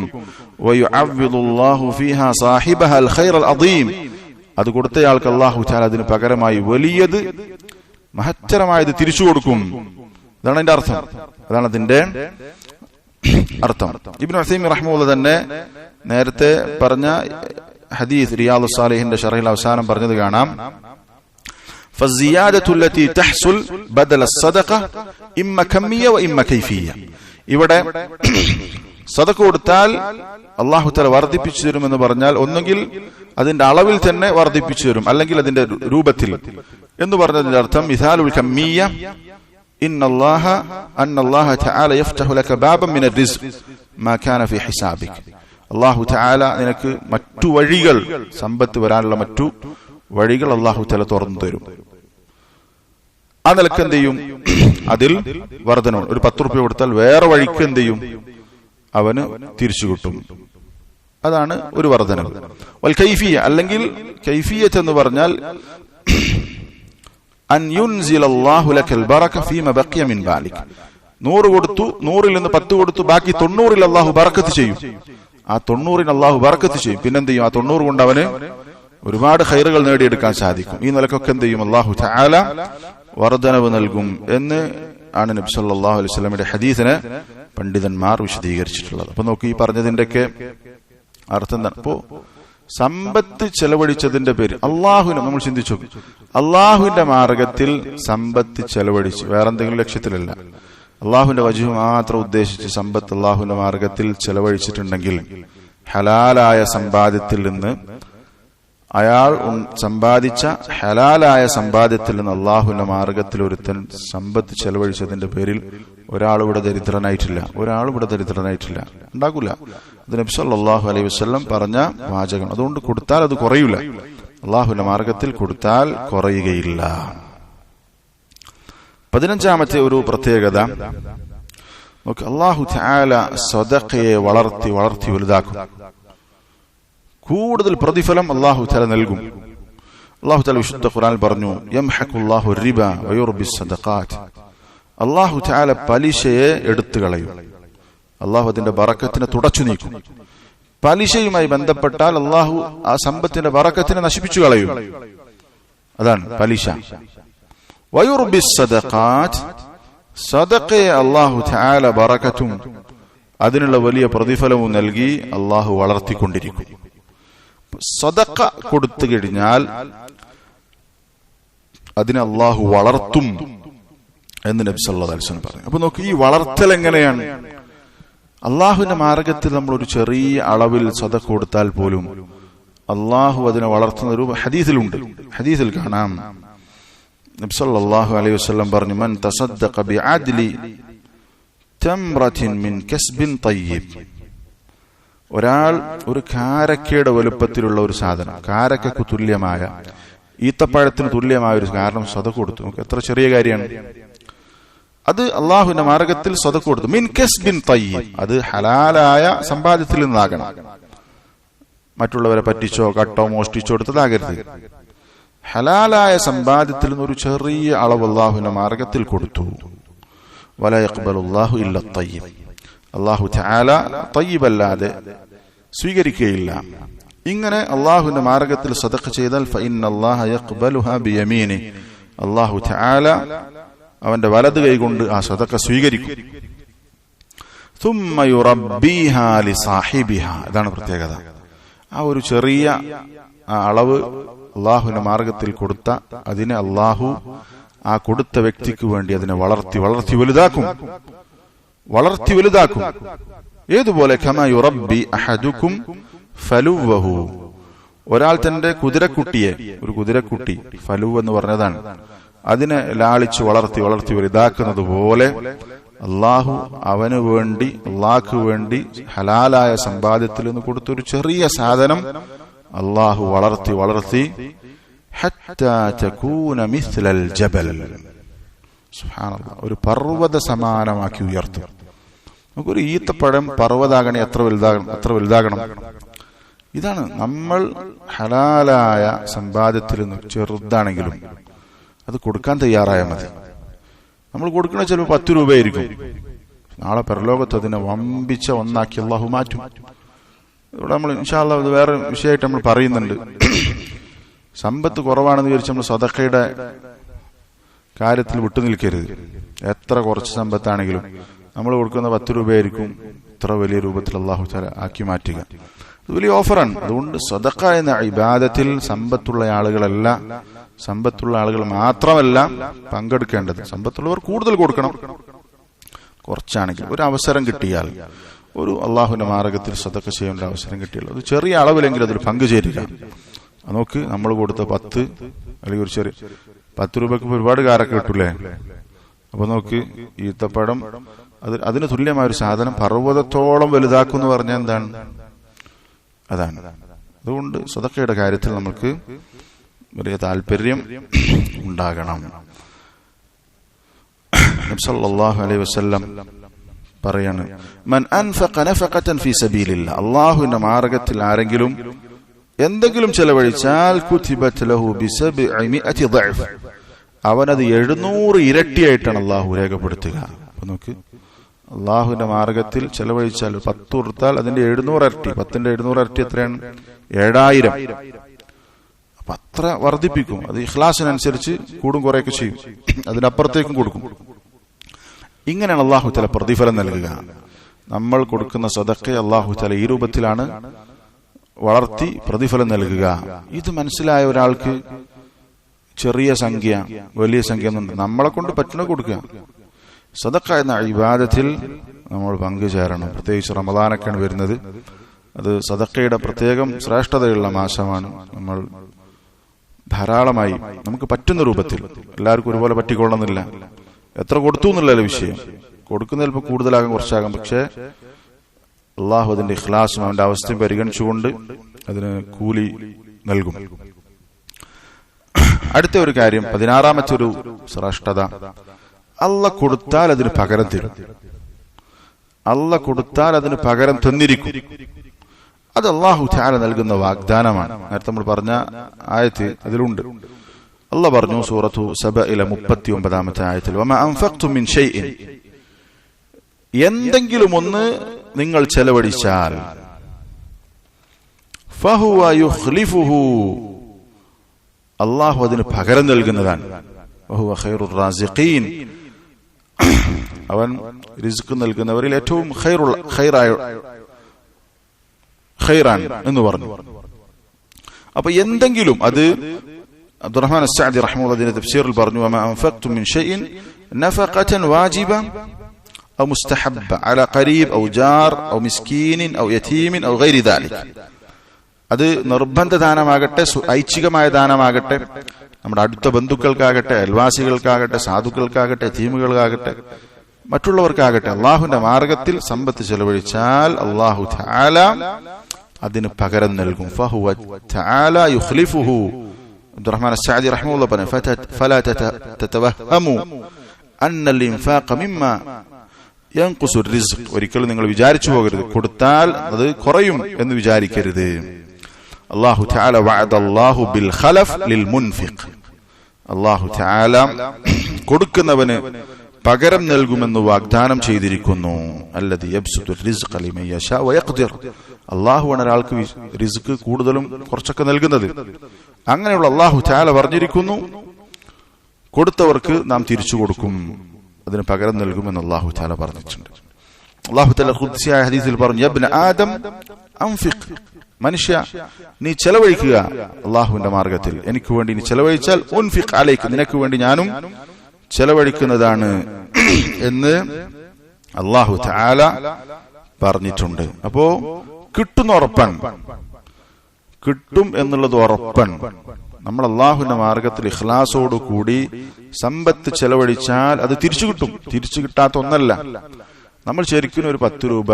വയുഅവ്വിദുല്ലാഹു ഫീഹാ സാഹിബഹൽ ഖൈറൽ അദീം, അത് കൊടുത്തയാൾക്ക് അല്ലാഹു തആല അതിന് പകരമായി വലിയത് മഹത്തരമായത് തിരിച്ചു കൊടുക്കും. അതാണ് അതിന്റെ അർത്ഥം. അതാണ് അതിന്റെ അർത്ഥം. ഇബ്നു ഉസൈമീൻ റഹിമഹുല്ലാഹ് തന്നെ നേരത്തെ പറഞ്ഞ ഹദീസ് റിയാദുസ് സാലിഹിന്റെ ശറഹിൽ അവസാനം പറഞ്ഞത് കാണാം, ഫസിയാദത്തു അല്ലതി തഹ്സുൽ ബദല الصدقه ഇമ്മ കമ്മിയ വഇമ്മ കൈഫിയ, ഇവിടെ സദഖ കൊടുത്താൽ അല്ലാഹു തആല വർദ്ധിപ്പിച്ചു തരുമെന്ന് പറഞ്ഞാൽ ഒന്നുകിൽ അതിന്റെ അളവിൽ തന്നെ വർദ്ധിപ്പിച്ചു തരും, അല്ലെങ്കിൽ അതിന്റെ രൂപത്തിൽ എന്ന് പറഞ്ഞതിന്റെ അർത്ഥം മിസാലുൽ കമ്മിയ അന്നല്ലാഹ തആല യഫ്തഹു ലക ബാബൻ മിനർ റിസ്ഖ് മാ കാന ഫീ ഹിസാബിക്, അല്ലാഹു തആല നിനക്ക് മറ്റു വഴികൾ, സമ്പത്ത് വരാനുള്ള മറ്റു വഴികൾ അല്ലാഹു തആല തുറന്നു തരും. ആ നിലക്ക് എന്ത് ചെയ്യും? അതിൽ വർധനവും. ഒരു 10 രൂപ കൊടുത്താൽ വേറെ വഴിക്ക് എന്ത് ചെയ്യും? അവന് തിരിച്ചു കിട്ടും. അതാണ് ഒരു വർധനവ്. വൽ കൈഫിയ, അല്ലെങ്കിൽ കൈഫിയത്ത് എന്ന് പറഞ്ഞാൽ അൻ യുൻസിലല്ലാഹു ലക്കൽ ബറക ഫീമ ബഖിയ മിൻ ബാലിക്. 100 കൊടുത്തു, 100ൽ നിന്ന് 10 കൊടുത്തു, ബാക്കി 90ൽ അല്ലാഹു ബറക്കത്ത് ചെയ്യും. ആ 90ന് അല്ലാഹു ബറക്കത്ത് ചെയ്യും. പിന്നെന്ത് ചെയ്യും? ആ 90 കൊണ്ട് അവന് ഒരുപാട് ഖൈറുകൾ നേടിയെടുക്കാൻ സാധിക്കും. ഈ നിലക്കൊക്കെ എന്ത് ചെയ്യും? അല്ലാഹു തആല വർധനവ് നൽകും എന്ന് ആണ് നബി സല്ലല്ലാഹു അലൈഹി വസല്ലമയുടെ ഹദീസിനെ പണ്ഡിതന്മാർ വിശദീകരിച്ചിട്ടുള്ളത്. അപ്പൊ നോക്കി, ഈ പറഞ്ഞതിന്റെയൊക്കെ അർത്ഥം എന്താണ്? ഇപ്പോ സമ്പത്ത് ചെലവഴിച്ചതിന്റെ പേര് അള്ളാഹുവിനെ നമ്മൾ ചിന്തിച്ചു, അള്ളാഹുവിന്റെ മാർഗത്തിൽ സമ്പത്ത് ചെലവഴിച്ച് വേറെന്തെങ്കിലും ലക്ഷ്യത്തിലല്ല, അള്ളാഹുവിന്റെ വജ്ഹ് മാത്രം ഉദ്ദേശിച്ച് സമ്പത്ത് അള്ളാഹുവിന്റെ മാർഗത്തിൽ ചെലവഴിച്ചിട്ടുണ്ടെങ്കിൽ ഹലാലായ സമ്പാദ്യത്തിൽ നിന്ന് അയാൾ സമ്പാദിച്ച ഹലാലായ സമ്പാദ്യത്തിൽ നിന്ന് അള്ളാഹുവിന്റെ മാർഗത്തിൽ ഒരുത്തൻ സമ്പത്ത് ചെലവഴിച്ചതിന്റെ പേരിൽ ഒരാളിവിടെ ദരിദ്രനായിട്ടില്ല, ഉണ്ടാകൂല. അത് നബി സല്ലല്ലാഹു അലൈഹി വസല്ലം പറഞ്ഞ വാചകം. അതുകൊണ്ട് കൊടുത്താൽ അത് കുറയൂല, അള്ളാഹുവിന്റെ മാർഗത്തിൽ കൊടുത്താൽ കുറയുകയില്ല. 15ാമത്തെ ഒരു പ്രത്യേകത നോക്ക്, അല്ലാഹു തആല സദഖയെ വളർത്തി വലുതാക്കും. കൂടുതൽ പ്രതിഫലം അല്ലാഹു തആല നൽകും. അല്ലാഹു തആല വിശുദ്ധ ഖുർആനിൽ പറഞ്ഞു, യംഹഖുല്ലാഹു റിബ വയുർബിസ് സദഖാത്ത്. അല്ലാഹു തആല പലിശയെ എടുത്തു കളയും, അല്ലാഹു അതിന്റെ ബറക്കത്തിനെ തുടച്ചു നീക്കും. പലിശയുമായി ബന്ധപ്പെട്ടാൽ അല്ലാഹു ആ സമ്പത്തിന്റെ ബറക്കത്തിനെ നശിപ്പിച്ചു കളയും. അതാണ് പലിശ. വയുർബിസ് സദഖാത്ത്, സദഖയെ അല്ലാഹു തആല ബറക്കത്തും അതിനുള്ള വലിയ പ്രതിഫലവും നൽകി അല്ലാഹു വളർത്തിക്കൊണ്ടിരിക്കും. സദഖ കൊടുത്തു കഴിഞ്ഞാൽ അതിനെ അല്ലാഹു വളർത്തും എന്ന് നബി സല്ലല്ലാഹു അലൈഹി വസല്ലം പറഞ്ഞു. അപ്പൊ നോക്ക്, ഈ വളർത്തൽ എങ്ങനെയാണ്? അള്ളാഹുവിന്റെ മാർഗത്തിൽ നമ്മൾ ഒരു ചെറിയ അളവിൽ സദഖ കൊടുത്താൽ പോലും അള്ളാഹു അതിനെ വളർത്തുന്ന ഒരു ഹദീസിലുണ്ട്. ഹദീസിൽ കാണാം, നബി സല്ലല്ലാഹു അലൈഹി വസല്ലം പറഞ്ഞു, മൻ തസദ്ദഖ ബിഅദ്ലി തംറത്തിൻ മിൻ കസ്ബിൻ തയ്യിബ്. ഒരാൾ ഒരു കാരക്കയുടെ വലുപ്പത്തിലുള്ള ഒരു സാധനം, കാരക്കക്ക് തുല്യമായ, ഈത്തപ്പഴത്തിന് തുല്യമായ ഒരു കാരണം സദഖ കൊടുത്തു. നമുക്ക് എത്ര ചെറിയ കാര്യമാണ് അത്. അള്ളാഹുവിന്റെ മാർഗത്തിൽ സദഖ കൊടുത്തു. മിൻ കസ്ബിൻ തയ്യിബ്, അത് ഹലാലായ സമ്പാദ്യത്തിൽ നിന്നാകണം. മറ്റുള്ളവരെ പറ്റിച്ചോ കട്ടോ മോഷ്ടിച്ചോ എടുത്തതാകരുത്. ഹലാലായ സമ്പാദ്യത്തിൽ നിന്ന് ഒരു ചെറിയ അളവ് അള്ളാഹുവിന്റെ മാർഗത്തിൽ കൊടുത്തു. വലാ യഖ്ബലുല്ലാഹു ഇല്ല തയ്യിബ്. അല്ലാഹു തആല തയ്യിബല്ലാതെ സ്വീകരിക്കുകയില്ല. ഇങ്ങനെ അള്ളാഹുവിന്റെ മാർഗത്തിൽ സദഖ ചെയ്താൽ ഫഇന്നല്ലാഹ യഖ്ബലുഹാ ബിയമീനി, അല്ലാഹു തആല അവന്റെ വലത് കൈകൊണ്ട് ആ സദഖ സ്വീകരിക്കും. ثم يربيها لصاحبها. ഇതാണ് പ്രത്യേകത. ആ ഒരു ചെറിയ അളവ് അള്ളാഹുവിന്റെ മാർഗത്തിൽ കൊടുത്ത അതിനെ അള്ളാഹു ആ കൊടുത്ത വ്യക്തിക്ക് വേണ്ടി അതിനെ വളർത്തി വലുതാക്കും. ഏതുപോലെ കമാ യുറബ്ബി അഹദുക്കും ഫലുവഹു. ഒരാൾ തന്റെ കുതിരക്കുട്ടിയെ, ഒരു കുതിരക്കുട്ടി ഫലു എന്ന് പറഞ്ഞതാണ്, അതിനെ ലാളിച്ച് വളർത്തി വലുതാക്കുന്നത് പോലെ അള്ളാഹു അവന് വേണ്ടി, അള്ളാഹ്ക്ക് വേണ്ടി ഹലാലായ സമ്പാദ്യത്തിൽ നിന്ന് കൊടുത്തൊരു ചെറിയ സാധനം അള്ളാഹു വളർത്തി ഹത്താ തകൂന മിസ്ലൽ ജബൽ. സുബ്ഹാനല്ലാഹ്, ഒരു പർവ്വത സമാനമാക്കി ഉയർത്തും. നമുക്കൊരു ഈത്തപ്പഴം പർവ്വതാകണേ എത്ര വലുതാകണം. ഇതാണ് നമ്മൾ ഹലാലായ സമ്പാദ്യത്തിൽ നിന്ന് ചെറുതാണെങ്കിലും അത് കൊടുക്കാൻ തയ്യാറായാൽ മതി. നമ്മൾ കൊടുക്കണ ചിലപ്പോൾ 10 രൂപയായിരിക്കും, നാളെ പരലോകത്ത് അതിനെ വമ്പിച്ച ഒന്നാക്കി അള്ളാഹു മാറ്റും. ഇവിടെ നമ്മൾ ഇൻഷാ അല്ലാഹ് ഇത് വേറെ വിഷയമായിട്ട് നമ്മൾ പറയുന്നുണ്ട്. സമ്പത്ത് കുറവാണെന്ന് വിചാരിച്ച് നമ്മൾ സദഖയുടെ കാര്യത്തിൽ വിട്ടുനിൽക്കരുത്. എത്ര കുറച്ച് സമ്പത്താണെങ്കിലും നമ്മൾ കൊടുക്കുന്ന 10 രൂപയായിരിക്കും ഇത്ര വലിയ രൂപത്തിൽ അള്ളാഹു തആല ആക്കി മാറ്റുക. ഇത് വലിയ ഓഫറാണ്. അതുകൊണ്ട് സദഖ എന്ന ഇബാദത്തിൽ സമ്പത്തുള്ള ആളുകൾ മാത്രമല്ല പങ്കെടുക്കേണ്ടത്. സമ്പത്തുള്ളവർ കൂടുതൽ കൊടുക്കണം. കുറച്ചാണെങ്കിൽ ഒരു അവസരം കിട്ടിയാൽ, ഒരു അള്ളാഹുവിന്റെ മാർഗത്തിൽ സദഖ ചെയ്യേണ്ട അവസരം കിട്ടിയാൽ ഒരു ചെറിയ അളവിലെങ്കിലും അതിൽ പങ്കുചേരുക. നോക്ക്, നമ്മൾ കൊടുത്ത 10 അല്ലെങ്കിൽ ഒരു ചെറിയ 10 രൂപയ്ക്ക് ഒരുപാട് കാരൊക്കെ കിട്ടൂലേ. അപ്പൊ നോക്ക്, ഈത്തപ്പഴം അതിന് തുല്യമായ ഒരു സാധനം പർവ്വതത്തോളം വലുതാക്കും എന്ന് പറഞ്ഞാൽ എന്താണ്? അതാണ്. അതുകൊണ്ട് സദഖയുടെ കാര്യത്തിൽ നമുക്ക് വലിയ താല്പര്യം ഉണ്ടാകണം. നബി സല്ലല്ലാഹു അലൈഹി വസല്ലം പറയാണ്, മൻ അൻഫഖ നഫഖതൻ ഫീ സബീലില്ലാഹ്, അല്ലാഹുവിന്റെ മാർഗ്ഗത്തിൽ ആരെങ്കിലും എന്തെങ്കിലും ചെലവഴിച്ചാൽ കുതിബത് ലഹു ബിസബ്ഇമിഅതി ളഅഫ്, അവനത് 700 ഇരട്ടിയായിട്ടാണ് അല്ലാഹു രേഖപ്പെടുത്തുക. അപ്പൊ നോക്ക്, അല്ലാഹുവിന്റെ മാർഗ്ഗത്തിൽ ചെലവഴിച്ചാൽ 10 കൊടുത്താൽ അതിന്റെ 700 ഇരട്ടി, 10ന്റെ 700 ഇരട്ടി എത്രയാണ്? 7000. അപ്പൊ അത്ര വർദ്ധിപ്പിക്കും. അത് ഇഖ്ലാസിനനുസരിച്ച് കൂടും കുറയൊക്കെ ചെയ്യും, അതിനപ്പുറത്തേക്കും കൊടുക്കും. ഇങ്ങനെയാണ് അല്ലാഹു തആല പ്രതിഫലം നൽകുക. നമ്മൾ കൊടുക്കുന്ന സദഖ അല്ലാഹു തആല ഈ രൂപത്തിലാണ് വളർത്തി പ്രതിഫലം നൽകുക. ഇത് മനസ്സിലായ ഒരാൾക്ക് ചെറിയ സംഖ്യ വലിയ സംഖ്യ എന്നുണ്ട്, നമ്മളെ കൊണ്ട് പറ്റുന്ന കൊടുക്കുക. സദഖ എന്ന ഇബാദത്തിൽ നമ്മൾ പങ്കുചേരണം. പ്രത്യേകിച്ച് റമദാനൊക്കെയാണ് വരുന്നത്. അത് സദഖയുടെ പ്രത്യേകം ശ്രേഷ്ഠതയുള്ള മാസമാണ്. നമ്മൾ ധാരാളമായി നമുക്ക് പറ്റുന്ന രൂപത്തിൽ, എല്ലാവർക്കും ഒരുപോലെ പറ്റിക്കൊള്ളണമെന്നില്ല, എത്ര കൊടുത്തു എന്നുള്ളതല്ല വിഷയം. കൊടുക്കുന്ന ചിലപ്പോൾ കൂടുതലാകാം കുറച്ചാകാം, പക്ഷേ അള്ളാഹു അതിന്റെ ഇഖ്ലാസും അവന്റെ അവസ്ഥയും പരിഗണിച്ചുകൊണ്ട് അതിന് കൂലി നൽകും. അടുത്ത ഒരു കാര്യം, 16ാമത്തെ ഒരു ശ്രേഷ്ഠത, അള്ളാഹ് കൊടുത്താൽ അതിന് പകരം തരും. അള്ളാഹ് കൊടുത്താൽ അതിന് പകരം തന്നിരിക്കും. അത് അല്ലാഹു തആല നൽകുന്ന വാഗ്ദാനമാണ്. നേരത്തെ നമ്മൾ പറഞ്ഞ ആയത്ത് അതിലുണ്ട്. അല്ലാഹ് പറഞ്ഞു സൂറത്തു സബഇലെ 39ാമത്തെ ആയത്തിൽ, വമാ അൻഫഖ്തും മിൻ ഷൈഇൻ, എന്തെങ്കിലും ഒന്ന് നിങ്ങൾ ചെലവഴിച്ചാൽ ഫഹുവ യുഖ്ലിഫുഹു, അല്ലാഹു അതിന് പകരം നൽകുന്നതാണ്. വഹുവ ഖൈറുർ റാസിഖീൻ, അവൻ റിസ്ക് നൽകുന്നവരിൽ ഏറ്റവും ഖൈറാൻ എന്ന് പറഞ്ഞു. അപ്പൊ എന്തെങ്കിലും, അത് അബ്ദുറഹ്മാൻ അസ്സഅദി റഹിമഹുല്ലാഹ് തഫ്സീറിൽ പറഞ്ഞു, വമാ അൻഫഖ്തും മിൻ ഷൈഇൻ നഫഖതൻ വാജിബ ഔ മുസ്തഹബ്ബ അലാ ഖരീബ് ഔ ജാർ ഔ മിസ്കീൻ ഔ യതീം ഔ ഗൈരി ദാലിക. അത് നിർബന്ധ ദാനമാകട്ടെ, ഐച്ഛികമായ ദാനമാകട്ടെ, നമ്മുടെ അടുത്ത ബന്ധുക്കൾക്കാകട്ടെ, അയൽവാസികൾക്കാകട്ടെ, സാധുക്കൾക്കാകട്ടെ, യതീമുകൾക്കാകട്ടെ, മറ്റുള്ളവർക്കാകട്ടെ, അള്ളാഹുവിന്റെ മാർഗത്തിൽ സമ്പത്ത് ചെലവഴിച്ചാൽ അല്ലാഹു തആല അതിന് പകരം നൽകും. ഫഹുവ തആല യുഖ്ലിഫുഹു. അബ്ദുറഹ്മാൻ അസ്സഅദി റഹിമഹുല്ലാഹ് പറഞ്ഞു, ഫലാ തതവഹമു അന്നൽ ഇൻഫാഖ മിമ്മാ യൻഖുസു റിസ്ഖ്. ഒരിക്കലും നിങ്ങൾ വിചാരിച്ചു പോകരുത് കൊടുത്താൽ അത് കുറയും എന്ന് വിചാരിക്കരുത്. അല്ലാഹു തആല വഅദല്ലാഹു ബിൽ ഖലഫ് ലിൽ മുൻഫിഖ്. അല്ലാഹു തആല കൊടുക്കുന്നവന് പകരം നൽകുമെന്ന് വാഗ്ദാനം ചെയ്തിരിക്കുന്നു. അല്ലദി യബ്സുതു റിസ്ഖ ലിമൻ യശാ വയഖ്ദിർ. അല്ലാഹുവാണ് ഒരാൾക്ക് റിസ്ക് കൂടുതലും കുറച്ചൊക്കെ നൽകുന്നത്. അങ്ങനെയുള്ള അല്ലാഹു തആല പറഞ്ഞിരിക്കുന്നു, കൊടുത്തവർക്ക് നാം തിരിച്ചു കൊടുക്കും, അതിന് പകരം നൽകുമെന്ന് അല്ലാഹു തആല പറഞ്ഞിട്ടുണ്ട്. അല്ലാഹു തആല ഖുദ്സിയായ ഹദീസിൽ പറഞ്ഞു, യബ്ന ആദം അൻഫിഖ്, മനുഷ്യ നീ ചെലവഴിക്കുക അല്ലാഹുവിന്റെ മാർഗത്തിൽ, എനിക്ക് വേണ്ടി നീ ചെലവഴിച്ചാൽ ഉൻഫിഖ് അലൈക, നിനക്ക് വേണ്ടി ഞാനും ചെലവഴിക്കുന്നതാണ് എന്ന് അല്ലാഹു തആല പറഞ്ഞിട്ടുണ്ട്. അപ്പോ കിട്ടുന്ന ഉറപ്പാണ്, കിട്ടും എന്നുള്ളത് ഉറപ്പാണ്. നമ്മൾ അല്ലാഹുവിന്റെ മാർഗത്തിൽ ഇഖ്ലാസോട് കൂടി സമ്പത്ത് ചെലവഴിച്ചാൽ അത് തിരിച്ചു കിട്ടും. തിരിച്ചു കിട്ടാത്ത ഒന്നല്ല. നമ്മൾ ശരിക്കും ഒരു 10 രൂപ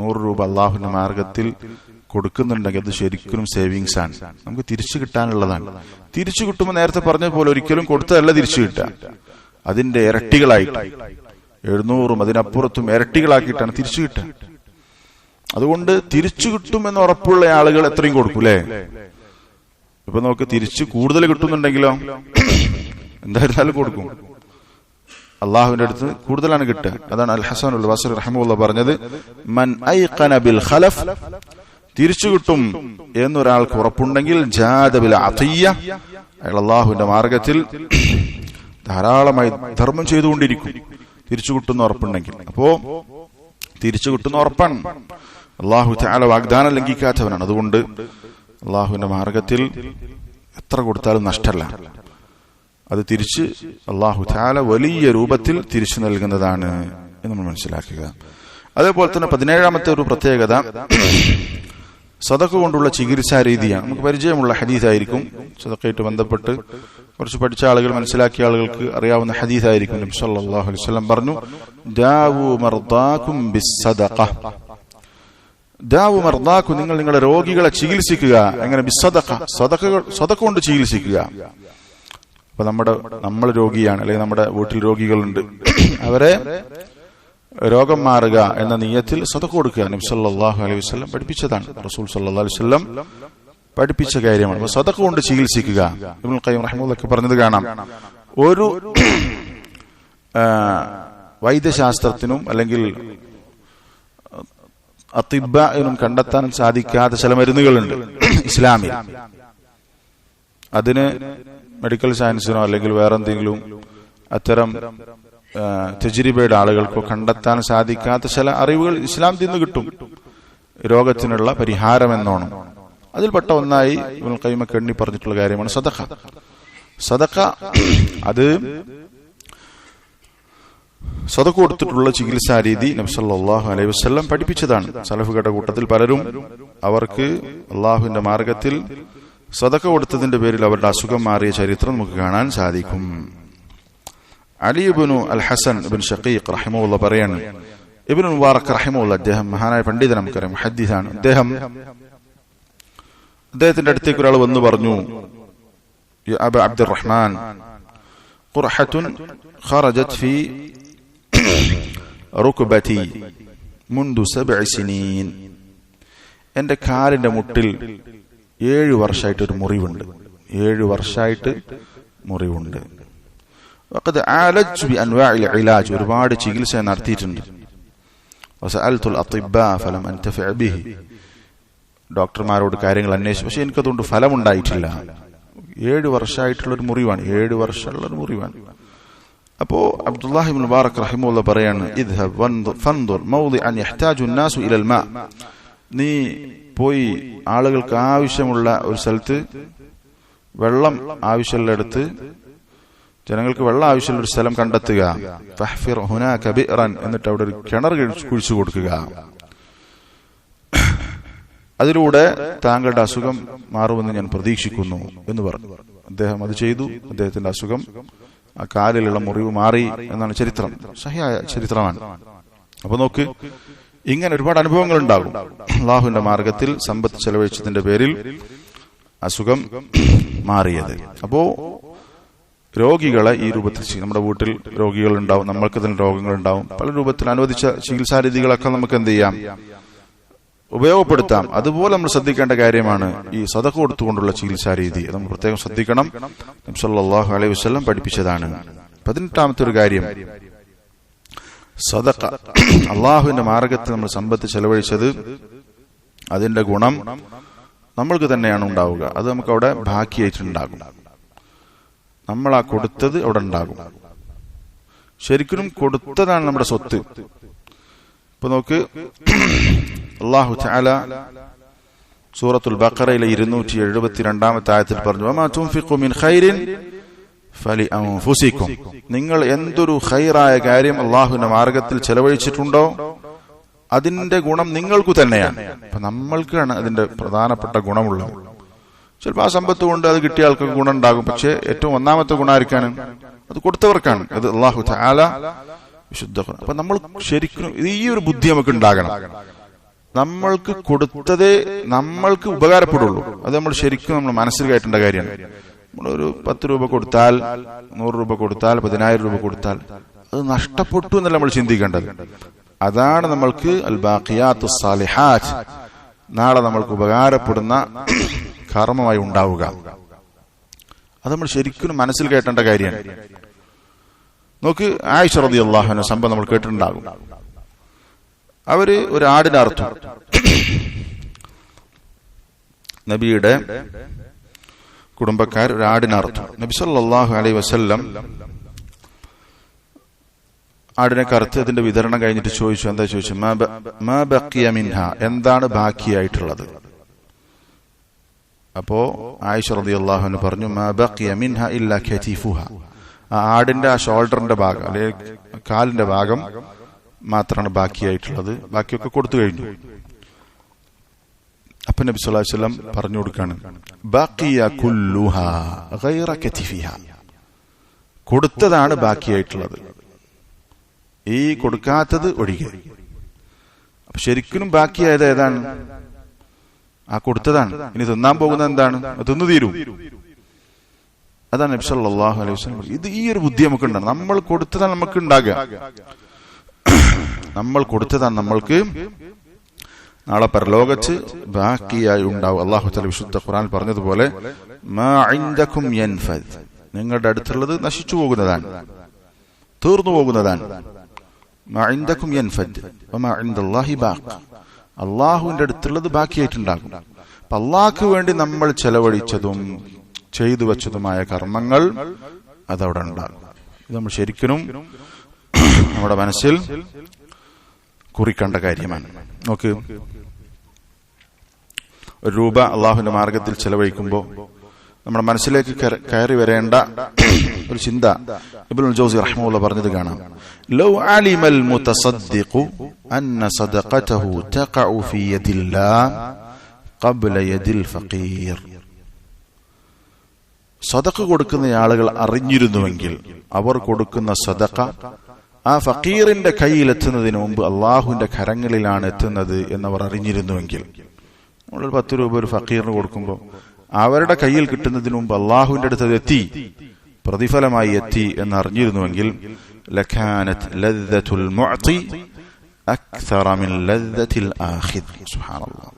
100 രൂപ അല്ലാഹുവിന്റെ മാർഗത്തിൽ കൊടുക്കുന്നുണ്ടെങ്കിൽ അത് ശരിക്കും സേവിങ്സ് ആണ്, നമുക്ക് തിരിച്ചു കിട്ടാനുള്ളതാണ്. തിരിച്ചു കിട്ടുമ്പോൾ നേരത്തെ പറഞ്ഞ പോലെ ഒരിക്കലും കൊടുത്തതല്ല തിരിച്ചു കിട്ടുക, അതിന്റെ ഇരട്ടികളായിട്ട് 700ഉം അതിനപ്പുറത്തും ഇരട്ടികളാക്കിയിട്ടാണ് തിരിച്ചു കിട്ടുക. അതുകൊണ്ട് തിരിച്ചു കിട്ടുമെന്ന് ഉറപ്പുള്ള ആളുകൾ എത്രയും കൊടുക്കും, അല്ലേ? ഇപ്പൊ നമുക്ക് തിരിച്ചു കൂടുതൽ കിട്ടുന്നുണ്ടെങ്കിലോ എന്തായിരുന്നാലും കൊടുക്കും. അള്ളാഹുവിന്റെ അടുത്ത് കൂടുതലാണ് കിട്ടുക. അതാണ് അൽ ഹസനുൽ ബസ്രി റഹിമഹുല്ലാഹ് പറഞ്ഞത്, മൻ ഐഖന ബിൽ ഖലഫ്, തിരിച്ചു കിട്ടും എന്നൊരാൾക്ക് ഉറപ്പുണ്ടെങ്കിൽ ജാദ ബിൽ അതിയ്യ, അയാൾ അള്ളാഹുവിന്റെ മാർഗത്തിൽ ധാരാളമായി ധർമ്മം ചെയ്തുകൊണ്ടിരിക്കും, തിരിച്ചു കിട്ടുന്ന ഉറപ്പുണ്ടെങ്കിൽ. അപ്പോ തിരിച്ചു കിട്ടുന്ന ഉറപ്പാണ്. അല്ലാഹു തആല വാഗ്ദാനം ലംഘിക്കാത്തവനാണ്. അതുകൊണ്ട് അല്ലാഹുവിന്റെ മാർഗത്തിൽ എത്ര കൊടുത്താലും നഷ്ടമല്ല. അത് തിരിച്ച് അല്ലാഹു തആല വലിയ രൂപത്തിൽ തിരിച്ചു നൽകുന്നതാണ് എന്ന് നമ്മൾ മനസ്സിലാക്കുക. അതേപോലെ തന്നെ 17ാമത്തെ ഒരു പ്രത്യേകത സദഖ കൊണ്ടുള്ള ചികിത്സാ രീതിയാണ്. നമുക്ക് പരിചയമുള്ള ഹദീസായിരിക്കും, സദഖയായിട്ട് ബന്ധപ്പെട്ട് കുറച്ച് പഠിച്ച ആളുകൾ, മനസ്സിലാക്കിയ ആളുകൾക്ക് അറിയാവുന്ന ഹദീസായിരിക്കും. നബി സല്ലല്ലാഹു അലൈഹി വസല്ലം പറഞ്ഞു, ദാവു മർദാകും ബിസ്സദഖ. ദാവു മർദാകും, നിങ്ങൾ നിങ്ങളുടെ രോഗികളെ ചികിത്സിക്കുക. എങ്ങനെ? ബിസ്സദഖ, സദഖ കൊണ്ട് ചികിത്സിക്കുക. അപ്പൊ നമ്മൾ രോഗിയാണ്, അല്ലെങ്കിൽ നമ്മുടെ വീട്ടിൽ രോഗികളുണ്ട്, അവരെ രോഗം മാറുക എന്ന നിയ്യത്തിൽ സദഖ കൊടുക്കുക നബി സല്ലല്ലാഹു അലൈഹി വസല്ലം പഠിപ്പിച്ചതാണ്. റസൂൽ സല്ലല്ലാഹു അലൈഹി വസല്ലം പഠിപ്പിച്ച കാര്യമാണ്. അപ്പോൾ സദഖ കൊണ്ട് ചികിത്സിക്കുക. ഇബ്നുൽ ഖയ്യിം റഹിമഹുല്ലാഹ് പറഞ്ഞത് കാണാം, ഒരു വൈദ്യശാസ്ത്രത്തിനും അല്ലെങ്കിൽ അത്തിബ്ബാഇനും കണ്ടെത്താൻ സാധിക്കാത്ത ചില മരുന്നുകളുണ്ട് ഇസ്ലാമിൽ. അതിന് മെഡിക്കൽ സയൻസിനോ അല്ലെങ്കിൽ വേറെന്തെങ്കിലും അത്തരം തജ്രിബയുടെ ആളുകൾക്കോ കണ്ടെത്താൻ സാധിക്കാത്ത ചില അറിവുകൾ ഇസ്ലാം നിന്ന് കിട്ടും, രോഗത്തിനുള്ള പരിഹാരം എന്നോണം. അതിൽപ്പെട്ട ഒന്നായി ഇബ്നുൽ ഖയ്യിം എണ്ണി പറഞ്ഞിട്ടുള്ള കാര്യമാണ് സദഖ. സദഖ അത് സദഖ കൊടുത്തിട്ടുള്ള ചികിത്സാ രീതി നബി സല്ലല്ലാഹു അലൈഹി വസല്ലം പഠിപ്പിച്ചതാണ്. സലഫുകളുടെ കൂട്ടത്തിൽ പലരും അവർക്ക് അള്ളാഹുവിന്റെ മാർഗത്തിൽ സദഖ കൊടുത്തതിന്റെ പേരിൽ അവരുടെ അസുഖം മാറിയ ചരിത്രം നമുക്ക് കാണാൻ സാധിക്കും. അലി ഇബ്നു അൽ ഹസൻ ഇബ്നു ഷഖീഖ് റഹിമഹുല്ലാഹ് പറയാണ്, ഇബ്നു മുബാറക് റഹിമഹുല്ലാഹ് അദ്ദേഹം മഹാനായ പണ്ഡിതൻ, നമുക്കറിയാം മുഹദ്ദിസാണ്. അദ്ദേഹത്തിന്റെ അടുത്തേക്ക് ഒരാൾ വന്നു പറഞ്ഞു, യാ അബ അബ്ദുറഹ്മാൻ ഖുർഹത്തുൻ ഖറജത് ഫീ റുക്ബതി മുൻദു 7 സിനീൻ. എന്റെ കാലിന്റെ മുട്ടിൽ 7 വർഷമായിട്ട് ഒരു മുറിവുണ്ട്. 7 വർഷമായിട്ട് മുറിവുണ്ട്. വഖദ് ആലജ്തു ബിഅൻവാഇൽ ഇലാജ്, ഒരുപാട് ചികിത്സ നടത്തിയിട്ടുണ്ട്. വസഅൽതുൽ അത്തിബ്ബാ ഫലം അൻതഫിഅ ബിഹി, ഡോക്ടർമാരോട് കാര്യങ്ങൾ അന്വേഷിച്ചു, പക്ഷെ എനിക്കതുകൊണ്ട് ഫലമുണ്ടായിട്ടില്ല. 7 വർഷമായിട്ടുള്ളൊരു മുറിവാണ്. 7 വർഷമുള്ളൊരു മുറിവാണ്. അപ്പോ അബ്ദുല്ലാഹി ഇബ്നു മുബാറക് റഹിമഹുല്ലാഹ് പറയാണ്, ഇദ്ഹബ് ഫൻദുർ മൗദിഅൻ യഹ്താജു الناس ഇല الماء, നീ പോയി ആളുകൾക്ക് ആവശ്യമുള്ള ഒരു സ്ഥലത്ത്, വെള്ളം ആവശ്യമുള്ളിടത്ത്, ജനങ്ങൾക്ക് വെള്ളം ആവശ്യമുള്ള ഒരു സ്ഥലം കണ്ടെത്തുക. ഫഹ്ഫിർ ഹുനാക ബിഅറൻ, എന്നിട്ട് അവിടെ ഒരു കിണർ കുഴിച്ചു കൊടുക്കുക. അതിലൂടെ താങ്കളുടെ അസുഖം മാറുമെന്ന് ഞാൻ പ്രതീക്ഷിക്കുന്നു എന്ന് പറഞ്ഞു. അദ്ദേഹം അത് ചെയ്തു. അദ്ദേഹത്തിന്റെ അസുഖം, ആ കാലിലുള്ള മുറിവ് മാറി എന്നാണ് ചരിത്രം. സഹിയായ ചരിത്രമാണ്. അപ്പൊ നോക്ക്, ഇങ്ങനെ ഒരുപാട് അനുഭവങ്ങൾ ഉണ്ടാകും. അള്ളാഹുവിന്റെ മാർഗത്തിൽ സമ്പത്ത് ചെലവഴിച്ചതിന്റെ പേരിൽ അസുഖം മാറിയത്. അപ്പോ രോഗികളെ ഈ രൂപത്തിൽ, നമ്മുടെ വീട്ടിൽ രോഗികൾ ഉണ്ടാവും, നമ്മൾക്ക് തന്നെ രോഗങ്ങൾ ഉണ്ടാവും. പല രൂപത്തിൽ അനുവദിച്ച ചികിത്സാ രീതികളൊക്കെ നമുക്ക് എന്ത് ചെയ്യാം, ഉപയോഗപ്പെടുത്താം. അതുപോലെ നമ്മൾ ശ്രദ്ധിക്കേണ്ട കാര്യമാണ് ഈ സദഖ കൊടുത്തുകൊണ്ടുള്ള ചികിത്സാ രീതി. നമ്മൾ പ്രത്യേകം ശ്രദ്ധിക്കണം. നബി സല്ലല്ലാഹു അലൈഹി വസല്ലം പഠിപ്പിച്ചതാണ്. 18ാമത്തെ ഒരു കാര്യം, സദഖ, അള്ളാഹുവിന്റെ മാർഗത്തിൽ നമ്മൾ സമ്പത്ത് ചെലവഴിച്ചത്, അതിന്റെ ഗുണം നമ്മൾക്ക് തന്നെയാണ് ഉണ്ടാവുക. അത് നമുക്ക് അവിടെ ബാക്കിയായിട്ടുണ്ടാകും. നമ്മൾ ആ കൊടുത്തത് അവിടെ ഉണ്ടാകും. ശരിക്കും കൊടുത്തതാണ് നമ്മുടെ സ്വത്ത്. ഇപ്പൊ നോക്ക്, അല്ലാഹു തആല സൂറത്തുൽ ബഖറയിലെ 272ാമത്തെ ആയത്തിൽ പറഞ്ഞു, വമാ തുൻഫിഖു മിൻ ഖൈരിൻ ഫലിഅൻഫുസികും, നിങ്ങൾ എന്തൊരു ഖൈറായ കാര്യം അള്ളാഹുവിന്റെ മാർഗത്തിൽ ചെലവഴിച്ചിട്ടുണ്ടോ അതിന്റെ ഗുണം നിങ്ങൾക്കു തന്നെയാണ്. അപ്പൊ നമ്മൾക്കാണ് അതിന്റെ പ്രധാനപ്പെട്ട ഗുണമുള്ളത്. ചിലപ്പോൾ ആ സമ്പത്ത് കൊണ്ട് അത് കിട്ടിയ ആൾക്കൊക്കെ ഗുണം ഉണ്ടാകും, പക്ഷെ ഏറ്റവും ഒന്നാമത്തെ ഗുണമായിരിക്കാനും അത് കൊടുത്തവർക്കാണ്. അത് അല്ലാഹു തആല വിശുദ്ധ. അപ്പൊ നമ്മൾ ശരിക്കും ഈ ഒരു ബുദ്ധി നമുക്ക് ഉണ്ടാകണം. നമ്മൾക്ക് കൊടുത്തതേ നമ്മൾക്ക് ഉപകാരപ്പെടുള്ളൂ. അത് നമ്മൾ ശരിക്കും നമ്മൾ മനസ്സിൽ കയറ്റേണ്ട കാര്യമാണ്. നമ്മളൊരു 10 രൂപ കൊടുത്താൽ, 100 രൂപ കൊടുത്താൽ, 10,000 രൂപ കൊടുത്താൽ അത് നഷ്ടപ്പെട്ടു എന്നല്ല നമ്മൾ ചിന്തിക്കേണ്ടത്. അതാണ് നമ്മൾക്ക് അൽ ബാഖിയാത്തുസ് സാലിഹാത്ത്, നാളെ നമ്മൾക്ക് ഉപകാരപ്പെടുന്ന കർമ്മമായി ഉണ്ടാവുക. അത് നമ്മൾ ശരിക്കും മനസ്സിൽ കേട്ടേണ്ട കാര്യമാണ്. നോക്ക്, ആയിഷ റളിയല്ലാഹു അൻഹ സംഭവം നമ്മൾ കേട്ടിട്ടുണ്ടാകും. അവര് ഒരു ആടിനെ അറുത്തു. നബിയുടെ കുടുംബക്കാർ ഒരു ആടിനെ അറുത്തു. നബി സല്ലല്ലാഹു അലൈഹി വസല്ലം ആടിനെ കറുത്ത് അതിന്റെ വിതരണം കഴിഞ്ഞിട്ട് ചോദിച്ചു, എന്താ ചോദിച്ചു, മാ ബഖിയ മിൻഹ, എന്താണ് ബാക്കിയായിട്ടുള്ളത്? അപ്പോ ആയിഷ റളിയല്ലാഹു അൻഹ പറഞ്ഞു, മാ ബഖിയ മിൻഹ ഇല്ലാ കതീഫുഹ, ആ ആടിന്റെ ആ ഷോൾഡറിന്റെ ഭാഗം അല്ലെങ്കിൽ കാലിന്റെ ഭാഗം മാത്രമാണ് ബാക്കിയായിട്ടുള്ളത്, ബാക്കിയൊക്കെ കൊടുത്തു കഴിഞ്ഞു. അപ്പൊ നബി സല്ലല്ലാഹു അലൈഹി വസല്ലം പറഞ്ഞു കൊടുക്കാണ്, ബഖിയ കുല്ലുഹാ ഗൈറ കതീഫിഹ, കൊടുത്തതാണ് ബാക്കിയായിട്ടുള്ളത്, ഈ കൊടുക്കാത്തത് ഒഴികെ. അപ്പൊ ശരിക്കും ബാക്കിയായത് ഏതാണ്? ആ കൊടുത്തതാണ്. ഇനി തിന്നാൻ പോകുന്നത് എന്താണ്? തിന്നു തീരും. അതാണ് നബി സല്ലല്ലാഹു അലൈഹി വസല്ലം. ഇത് ഈ ഒരു ബുദ്ധി നമുക്ക് ഉണ്ടാകും. നമ്മൾ കൊടുത്തതാണ് നമുക്ക് ഉണ്ടാകുക. നമ്മൾ കൊടുത്തതാണ് നമ്മൾക്ക് നാളെ പരലോകത്ത് ബാക്കിയായി ഉണ്ടാവും. അല്ലാഹു തആല വിശുദ്ധ ഖുർആനിൽ പറഞ്ഞതുപോലെ മാ ഇൻദകും യൻഫദ്, നിങ്ങളുടെ അടുത്തുള്ളത് നശിച്ചു പോകുന്നതാണ്, തീർന്നു പോകുന്നതാണ്. മാ ഇൻദകും യൻഫദ് വമാ ഇൻദല്ലാഹി ബാഖ്, അല്ലാഹുവിന്റെ അടുത്തുള്ളത് ബാക്കിയായിട്ടുണ്ടാകും. അപ്പൊ അല്ലാഹുവിന് വേണ്ടി നമ്മൾ ചെലവഴിച്ചതും ചെയ്തു വെച്ചതുമായ കർമ്മങ്ങൾ അതവിടെ ഉണ്ടാകും. ഇത് നമ്മൾ ശരിക്കും നമ്മുടെ മനസ്സിൽ കുറിക്കേണ്ട കാര്യമാണ്. നോക്ക്, ഒരു രൂപ അള്ളാഹുവിന്റെ മാർഗത്തിൽ ചെലവഴിക്കുമ്പോൾ നമ്മുടെ മനസ്സിലേക്ക് കയറി വരേണ്ട ഒരു ചിന്ത ഇബ്നുൽ ജൗസി റഹ്മഹുല്ലാഹ് പറഞ്ഞത് കാണാം. ലൗ അലിമൽ മുതസദ്ദിഖു അന്ന സദഖതഹു തഖഉ ഫീ യദില്ലാഹ് ഖബ്ല യദിൽ ഫഖീർ. സദഖ കൊടുക്കുന്ന ആളുകൾ അറിഞ്ഞിരുന്നുവെങ്കിൽ അവർ കൊടുക്കുന്ന സദഖ ആ ഫക്കീറിന്റെ കയ്യിൽ എത്തുന്നതിന് മുമ്പ് അള്ളാഹുവിന്റെ കരങ്ങളിലാണ് എത്തുന്നത് എന്നവർ അറിഞ്ഞിരുന്നുവെങ്കിൽ, നമ്മളൊരു 10 രൂപ ഒരു ഫക്കീറിന് കൊടുക്കുമ്പോൾ അവരുടെ കയ്യിൽ കിട്ടുന്നതിന് മുമ്പ് അള്ളാഹുവിന്റെ അടുത്ത് എത്തി, പ്രതിഫലമായി എത്തി എന്ന് അറിഞ്ഞിരുന്നുവെങ്കിൽ ലകാനത് ലദ്ദത്തുൽ മുഅതി അക്സറ മിൻ ലദ്ദത്തിൽ ആഖിദ്. സുബ്ഹാനല്ലാഹ്.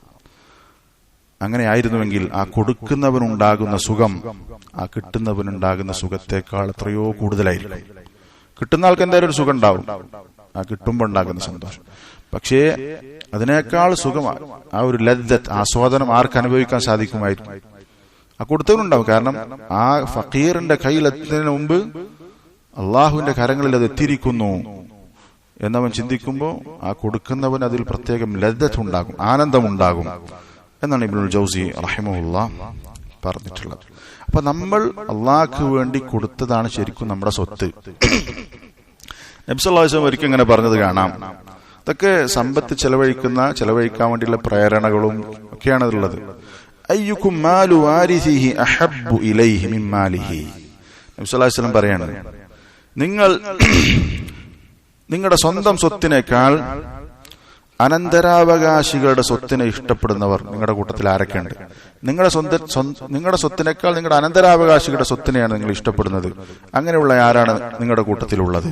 അങ്ങനെ ആയിരുന്നുവെങ്കിൽ ആ കൊടുക്കുന്നവനുണ്ടാകുന്ന സുഖം ആ കിട്ടുന്നവനുണ്ടാകുന്ന സുഖത്തെക്കാൾ എത്രയോ കൂടുതലായിരിക്കും. കിട്ടുന്ന ആൾക്ക് എന്തായാലും ഒരു സുഖം ഉണ്ടാവും, ആ കിട്ടുമ്പോൾ ഉണ്ടാകുന്ന സന്തോഷം. പക്ഷേ അതിനേക്കാൾ സുഖം, ആ ഒരു ലദ്ദത്ത്, ആസ്വാദനം ആർക്ക് അനുഭവിക്കാൻ സാധിക്കുമായിരിക്കും? ആ കൊടുത്തവനുണ്ടാവും. കാരണം ആ ഫക്കീറിന്റെ കയ്യിലെത്തുന്നതിന് മുമ്പ് അള്ളാഹുവിന്റെ കരങ്ങളിൽ അത് എത്തിയിരിക്കുന്നു എന്നവൻ ചിന്തിക്കുമ്പോൾ ആ കൊടുക്കുന്നവൻ അതിൽ പ്രത്യേകം ലദ്ദത്ത് ഉണ്ടാകും, ആനന്ദമുണ്ടാകും എന്നാണ് ഇബ്നുൽ ജൗസി റഹിമഹുല്ലാഹ് പറഞ്ഞിട്ടുള്ളത്. അപ്പൊ നമ്മൾ അള്ളാഹ്ക്ക് വേണ്ടി കൊടുത്തതാണ് ശരിക്കും നമ്മുടെ സ്വത്ത്. നബി സല്ലല്ലാഹു അലൈഹി വസല്ലം ഒരിക്കൽ ഇങ്ങനെ പറഞ്ഞത് കാണാം. ഇതൊക്കെ സമ്പത്ത് ചെലവഴിക്കാൻ വേണ്ടിയുള്ള പ്രേരണകളും ഒക്കെയാണ് അതിലുള്ളത്. അയ്യുക്കും മാലു വാരിസിഹി അഹബ്ബു ഇലൈഹി മിൻ മാലിഹി. നബി സല്ലല്ലാഹു അലൈഹി വസല്ലം പറയാണ്, നിങ്ങളുടെ സ്വന്തം സ്വത്തിനേക്കാൾ അനന്തരാവകാശികളുടെ സ്വത്തിനെ ഇഷ്ടപ്പെടുന്നവർ നിങ്ങളുടെ കൂട്ടത്തിൽ ആരൊക്കെയുണ്ട്? നിങ്ങളുടെ സ്വത്തിനേക്കാൾ നിങ്ങളുടെ അനന്തരാവകാശികളുടെ സ്വത്തിനെയാണ് നിങ്ങൾ ഇഷ്ടപ്പെടുന്നത്. അങ്ങനെയുള്ള ആരാണ് നിങ്ങളുടെ കൂട്ടത്തിലുള്ളത്?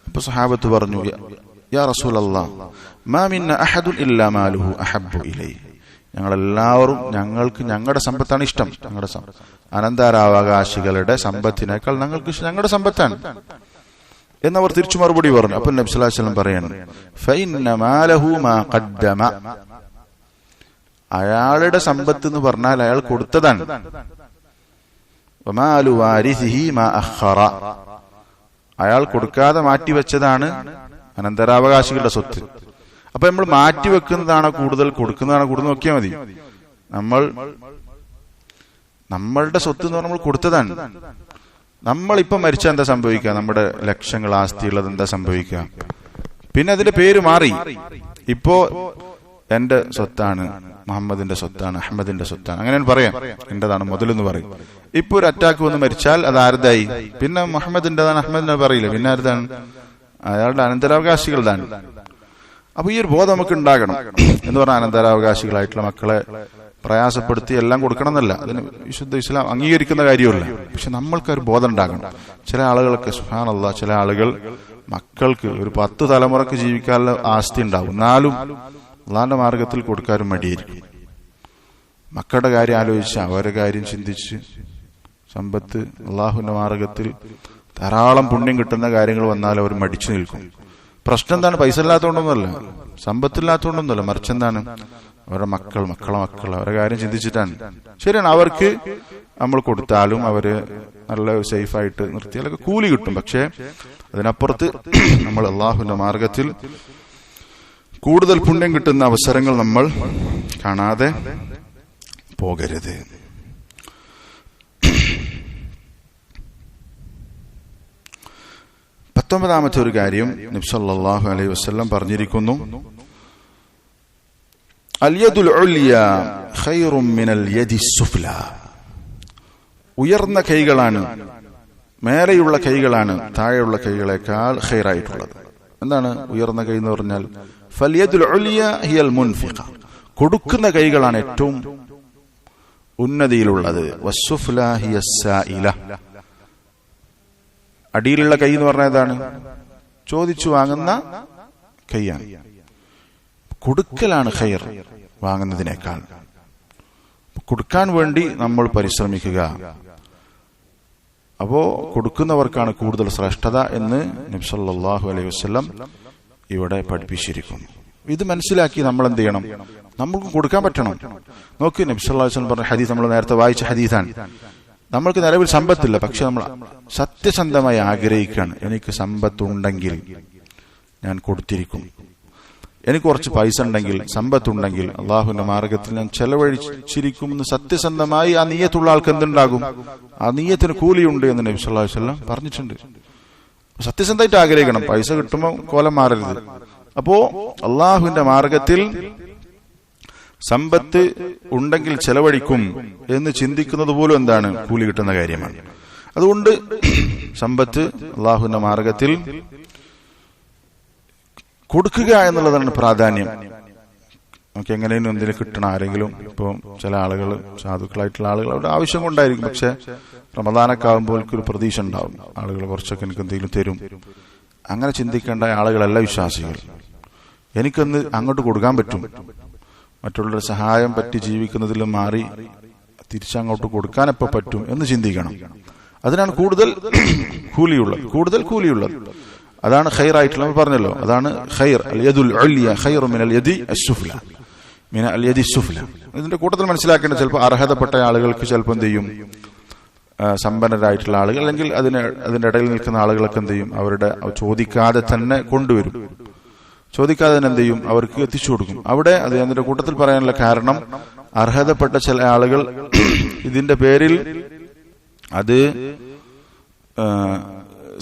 അപ്പൊ സഹാബത്ത് പറഞ്ഞു, യാ റസൂലല്ലാഹ് മാ മിന്ന അഹദുൻ ഇല്ലാ മാലുഹു അഹബ്ബു ഇലൈഹി. ഞങ്ങളെല്ലാവരും ഞങ്ങളുടെ സമ്പത്താണ് ഇഷ്ടം. ഞങ്ങളുടെ അനന്തരാവകാശികളുടെ സമ്പത്തിനേക്കാൾ ഞങ്ങളുടെ സമ്പത്താണ് എന്നവർ തിരിച്ചു മറുപടി പറഞ്ഞു. അപ്പോൾ നബി സല്ലല്ലാഹു അലൈഹി വസല്ലം പറയാണ്, ഫഇന്ന മാലഹു മാ ഖദ്ദമ. അയാളുടെ സമ്പത്ത് എന്ന് പറഞ്ഞാൽ അയാൾ കൊടുത്തതാണ്. വമാലു വാരിസിഹി മാ അഖറ. അയാൾ കൊടുക്കാതെ മാറ്റിവെച്ചതാണ് അനന്തരാവകാശികളുടെ സ്വത്ത്. അപ്പൊ നമ്മൾ മാറ്റിവെക്കുന്നതാണോ കൂടുതൽ, കൊടുക്കുന്നതാണോ കൂടുതൽ നോക്കിയാൽ മതി. നമ്മളുടെ സ്വത്ത് എന്ന് പറഞ്ഞാൽ നമ്മൾ കൊടുത്തതാണ്. നമ്മളിപ്പോ മരിച്ചാൽ എന്താ സംഭവിക്കുക? നമ്മുടെ ലക്ഷങ്ങൾ ആസ്തിയുള്ളത് എന്താ സംഭവിക്കുക? പിന്നെ അതിന്റെ പേര് മാറി. ഇപ്പോ എന്റെ സ്വത്താണ്, മുഹമ്മദിന്റെ സ്വത്താണ്, അഹമ്മദിന്റെ സ്വത്താണ്, അങ്ങനെ പറയാം. എന്റേതാണ് മുതലെന്ന് പറയും. ഇപ്പൊ ഒരു അറ്റാക്ക് വന്ന് മരിച്ചാൽ അത് ആരുതായി? പിന്നെ മുഹമ്മദിന്റെതാണ്, അഹമ്മദിനെ പറയില്ല. പിന്നെ ആരുതാണ്? അയാളുടെ അനന്തരാവകാശികളുടെ. അപ്പൊ ഈ ഒരു ബോധം നമുക്ക് ഉണ്ടാകണം. എന്ന് പറഞ്ഞാൽ അനന്തരാവകാശികളായിട്ടുള്ള മക്കളെ പ്രയാസപ്പെടുത്തി എല്ലാം കൊടുക്കണം എന്നല്ല, അതിന് വിശുദ്ധ ഇസ്ലാം അംഗീകരിക്കുന്ന കാര്യമല്ല. പക്ഷെ നമ്മൾക്കൊരു ബോധം ഉണ്ടാകണം. ചില ആളുകൾക്ക് സുബ്ഹാനല്ലാഹ്, ചില ആളുകൾ മക്കൾക്ക് ഒരു 10 തലമുറക്ക് ജീവിക്കാനുള്ള ആസ്തി ഉണ്ടാവും, എന്നാലും അള്ളാന്റെ മാർഗത്തിൽ കൊടുക്കാനും മടിയായിരിക്കും. മക്കളുടെ കാര്യം ആലോചിച്ച് അവരുടെ കാര്യം ചിന്തിച്ച് സമ്പത്ത് അള്ളാഹുവിന്റെ മാർഗത്തിൽ ധാരാളം പുണ്യം കിട്ടുന്ന കാര്യങ്ങൾ വന്നാൽ അവർ മടിച്ചു നിൽക്കും. പ്രശ്നം എന്താണ്? പൈസ ഇല്ലാത്തതുകൊണ്ടൊന്നുമല്ല, സമ്പത്തില്ലാത്തതുകൊണ്ടൊന്നുമല്ല, മറിച്ച് എന്താണ്? അവരുടെ മക്കളെ അവരുടെ കാര്യം ചിന്തിച്ചിട്ടാണ്. ശരിയാണ്, അവർക്ക് നമ്മൾ കൊടുത്താലും അവര് നല്ല സേഫായിട്ട് നിർത്തിയാലൊക്കെ കൂലി കിട്ടും. പക്ഷെ അതിനപ്പുറത്ത് നമ്മൾ അള്ളാഹുവിന്റെ മാർഗത്തിൽ കൂടുതൽ പുണ്യം കിട്ടുന്ന അവസരങ്ങൾ നമ്മൾ കാണാതെ പോകരുത്. പത്തൊമ്പതാമത്തെ ഒരു കാര്യം നബി സല്ലല്ലാഹു അലൈഹി വസല്ലം പറഞ്ഞിരിക്കുന്നു, അൽയദുൽ ഉൽയ ഖൈറും മിനൽ യദി സുഫ്ല. ഉയർന്ന കൈകളാണ്, മേലെയുള്ള കൈകളാണ് താഴെയുള്ള കൈകളെക്കാൾ ഖൈറായിട്ടുള്ളത്. എന്താണ് ഉയർന്ന കൈ എന്ന് പറഞ്ഞാൽ? ഫൽയദുൽ ഉൽയ ഹിയൽ മുൻഫിഖ. കൊടുക്കുന്ന കൈകളാണ് ഏറ്റവും ഉന്നതിയിലുള്ളത്. വസ്സുഫ്ല ഹിയസ് സായില. അടിയിലുള്ള കൈ എന്ന് പറഞ്ഞാൽ ഏതാണ്? ചോദിച്ചു വാങ്ങുന്ന കയ്യാൻ. കൊടുക്കലാണ് ഖൈർ വാങ്ങുന്നതിനേക്കാൾ. കൊടുക്കാൻ വേണ്ടി നമ്മൾ പരിശ്രമിക്കുക. അപ്പോ കൊടുക്കുന്നവർക്കാണ് കൂടുതൽ ശ്രേഷ്ഠത എന്ന് നബി സല്ലല്ലാഹു അലൈഹി വസല്ലം ഇവിടെ പഠിപ്പിച്ചിരിക്കുന്നു. ഇത് മനസ്സിലാക്കി നമ്മൾ എന്ത് ചെയ്യണം? നമ്മൾക്ക് കൊടുക്കാൻ പറ്റണം. നോക്ക്, നബി സല്ലല്ലാഹു അലൈഹി വസല്ലം പറഞ്ഞ ഹദീസ് നമ്മൾ നേരത്തെ വായിച്ച ഹദീസാണ്. നമ്മൾക്ക് നിലവിൽ സമ്പത്തില്ല, പക്ഷെ നമ്മൾ സത്യസന്ധമായി ആഗ്രഹിക്കുകയാണ്, എനിക്ക് സമ്പത്തുണ്ടെങ്കിൽ ഞാൻ കൊടുത്തിരിക്കും, എനിക്ക് കുറച്ച് പൈസ ഉണ്ടെങ്കിൽ, സമ്പത്തുണ്ടെങ്കിൽ അള്ളാഹുവിന്റെ മാർഗത്തിൽ ഞാൻ ചെലവഴിച്ചിരിക്കുമെന്ന് സത്യസന്ധമായി ആ നിയ്യത്തുള്ള ആൾക്ക് എന്തുണ്ടാകും? ആ നിയ്യത്തിന് കൂലിയുണ്ട് എന്ന് നബി സല്ലല്ലാഹു അലൈഹി വസല്ലം പറഞ്ഞിട്ടുണ്ട്. സത്യസന്ധമായിട്ട് ആഗ്രഹിക്കണം, പൈസ കിട്ടുമ്പോൾ കോലം മാറരുത്. അപ്പോ അള്ളാഹുവിന്റെ മാർഗത്തിൽ സമ്പത്ത് ഉണ്ടെങ്കിൽ ചെലവഴിക്കും എന്ന് ചിന്തിക്കുന്നത് പോലും എന്താണ്? കൂലി കിട്ടുന്ന കാര്യമാണ്. അതുകൊണ്ട് സമ്പത്ത് അള്ളാഹുവിന്റെ മാർഗത്തിൽ കൊടുക്കുക എന്നുള്ളതാണ് പ്രാധാന്യം. നമുക്ക് എങ്ങനെയും എന്തെങ്കിലും കിട്ടണം. ആരെങ്കിലും ഇപ്പോൾ ചില ആളുകൾ, സാധുക്കളായിട്ടുള്ള ആളുകൾ അവരുടെ ആവശ്യം കൊണ്ടായിരിക്കും, പക്ഷെ റമദാനൊക്കെ ആകുമ്പോൾ ഒരു പ്രതീക്ഷ ഉണ്ടാവും, ആളുകൾ കുറച്ചൊക്കെ എനിക്ക് എന്തെങ്കിലും തരും. അങ്ങനെ ചിന്തിക്കേണ്ട ആളുകളല്ല വിശ്വാസികൾ. എനിക്കൊന്ന് അങ്ങോട്ട് കൊടുക്കാൻ പറ്റും, മറ്റുള്ളവരുടെ സഹായം പറ്റി ജീവിക്കുന്നതിലും മാറി തിരിച്ചങ്ങോട്ട് കൊടുക്കാൻ എപ്പോൾ പറ്റും എന്ന് ചിന്തിക്കണം. അതിനാണ് കൂടുതൽ കൂലിയുള്ളത്. അതാണ് ഖൈറായിട്ടുള്ള, നമ്മൾ പറഞ്ഞല്ലോ, അതാണ് ഖൈർ. അൽ യദുൽ ഉൽയ ഖൈറു മിനൽ യദി അസ്സുഫ്ല, മിനൽ യദി അസ്സുഫ്ല. ഇതിന്റെ കൂട്ടത്തിൽ മനസ്സിലാക്കേണ്ടത്, ചിലപ്പോൾ അർഹതപ്പെട്ട ആളുകൾക്ക് ചിലപ്പോൾ എന്ത് ചെയ്യും, സമ്പന്നരായിട്ടുള്ള ആളുകൾ അല്ലെങ്കിൽ അതിന്റെ ഇടയിൽ നിൽക്കുന്ന ആളുകളൊക്കെ എന്ത് ചെയ്യും, അവരുടെ ചോദിക്കാതെ തന്നെ കൊണ്ടുവരും. ചോദിക്കാതെ തന്നെ എന്ത് ചെയ്യും, അവർക്ക് എത്തിച്ചു കൊടുക്കും. അവിടെ അത് അതിന്റെ കൂട്ടത്തിൽ പറയാനുള്ള കാരണം, അർഹതപ്പെട്ട ചില ആളുകൾ ഇതിന്റെ പേരിൽ അത്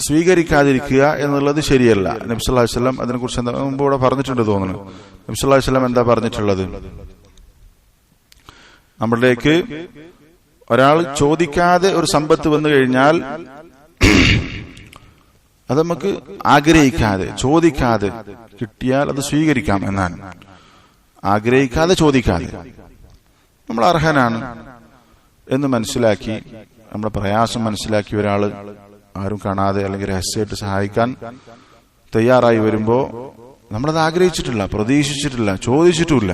സ്വീകരിക്കാതിരിക്കുക എന്നുള്ളത് ശരിയല്ല. നബി സല്ലല്ലാഹു അലൈഹി വസല്ലം അതിനെക്കുറിച്ച് എന്താ മുമ്പ് ഇവിടെ പറഞ്ഞിട്ടുണ്ട് തോന്നുന്നു. നബി സല്ലല്ലാഹു അലൈഹി വസല്ലം എന്താ പറഞ്ഞിട്ടുള്ളത്? നമ്മളിലേക്ക് ഒരാൾ ചോദിക്കാതെ ഒരു സമ്പത്ത് വന്നു കഴിഞ്ഞാൽ അത് നമുക്ക് ആഗ്രഹിക്കാതെ ചോദിക്കാതെ കിട്ടിയാൽ അത് സ്വീകരിക്കാം എന്നാണ്. ആഗ്രഹിക്കാതെ ചോദിക്കാതെ നമ്മൾ അർഹനാണ് എന്ന് മനസ്സിലാക്കി, നമ്മുടെ പ്രയാസം മനസ്സിലാക്കി ഒരാള് ആരും കാണാതെ അല്ലെങ്കിൽ രഹസ്യമായിട്ട് സഹായിക്കാൻ തയ്യാറായി വരുമ്പോ നമ്മളത് ആഗ്രഹിച്ചിട്ടില്ല, പ്രതീക്ഷിച്ചിട്ടില്ല, ചോദിച്ചിട്ടുമില്ല.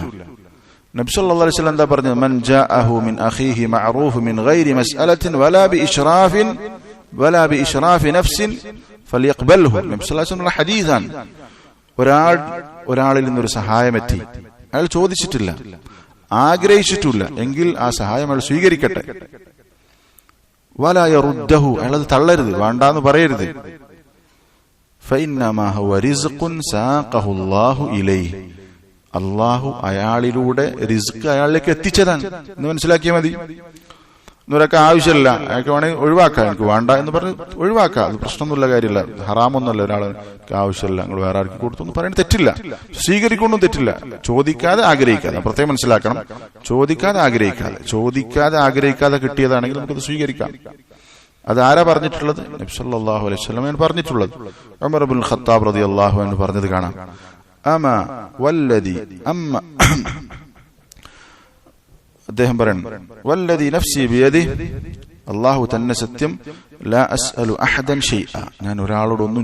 നബി സല്ലല്ലാഹു അലൈഹി വസല്ലം എന്താ പറഞ്ഞത്? മൻ ജാഅഹു മിൻ അഖീഹി മഅറൂഫ് മിൻ ഗൈരി മസ്അലത്തിൻ വലാ ബിഇശ്റാഫി നഫ്സിൻ ഫലിയഖ്ബൽഹു. നബി സല്ലല്ലാഹു അലൈഹി വസല്ലം ഹദീസാണ്. ഒരാളിൽ നിന്നൊരു സഹായം എത്തി, അയാൾ ചോദിച്ചിട്ടില്ല, ആഗ്രഹിച്ചിട്ടില്ല, എങ്കിൽ ആ സഹായം അയാൾ സ്വീകരിക്കട്ടെ. വലാ യറുദ്ദഹു, അയാളത് തള്ളരുത്, വേണ്ടാന്ന് പറയരുത്. ഫഇന്നമാ ഹുവ റിസ്ഖുൻ സാഖഹു അല്ലാഹു ഇലൈഹി, അള്ളാഹു അയാളിലൂടെ റിസ്ക് അയാളിലേക്ക് എത്തിച്ചതാണ് എന്ന് മനസ്സിലാക്കിയാൽ മതി. എന്നൊരൊക്കെ ആവശ്യമില്ല, അയാൾക്ക് വേണമെങ്കിൽ ഒഴിവാക്കാം, എനിക്ക് വേണ്ട എന്ന് പറഞ്ഞ് ഒഴിവാക്കാം, അത് പ്രശ്നമൊന്നുമില്ല, കാര്യമില്ല, ഹറാമൊന്നുമല്ല. ഒരാൾക്ക് ആവശ്യമില്ല, നിങ്ങൾ വേറെ ആർക്ക് കൊടുത്തു എന്ന് പറയുന്നത് തെറ്റില്ല, സ്വീകരിക്കൊന്നും തെറ്റില്ല. ചോദിക്കാതെ ആഗ്രഹിക്കാതെ, പ്രത്യേകം മനസ്സിലാക്കണം, ചോദിക്കാതെ ആഗ്രഹിക്കാതെ കിട്ടിയതാണെങ്കിൽ നമുക്കത് സ്വീകരിക്കാം. അതാരാ പറഞ്ഞിട്ടുള്ളത്? നബി സല്ലല്ലാഹു അലൈഹി വസല്ലം പറഞ്ഞിട്ടുള്ളത്. ഉമർ ഇബ്നുൽ ഖത്താബ് റളിയല്ലാഹു അൻഹു പറഞ്ഞത് കാണാം. അദ്ദേഹം പറയുന്നു, വല്ലദി നഫ്സി ബിയദിഹി, അല്ലാഹു തന്നെ സത്യം, ലാ അസ്അലു അഹദൻ ഷൈഅ, ഞാൻ ഒരാളോട് ഒന്നും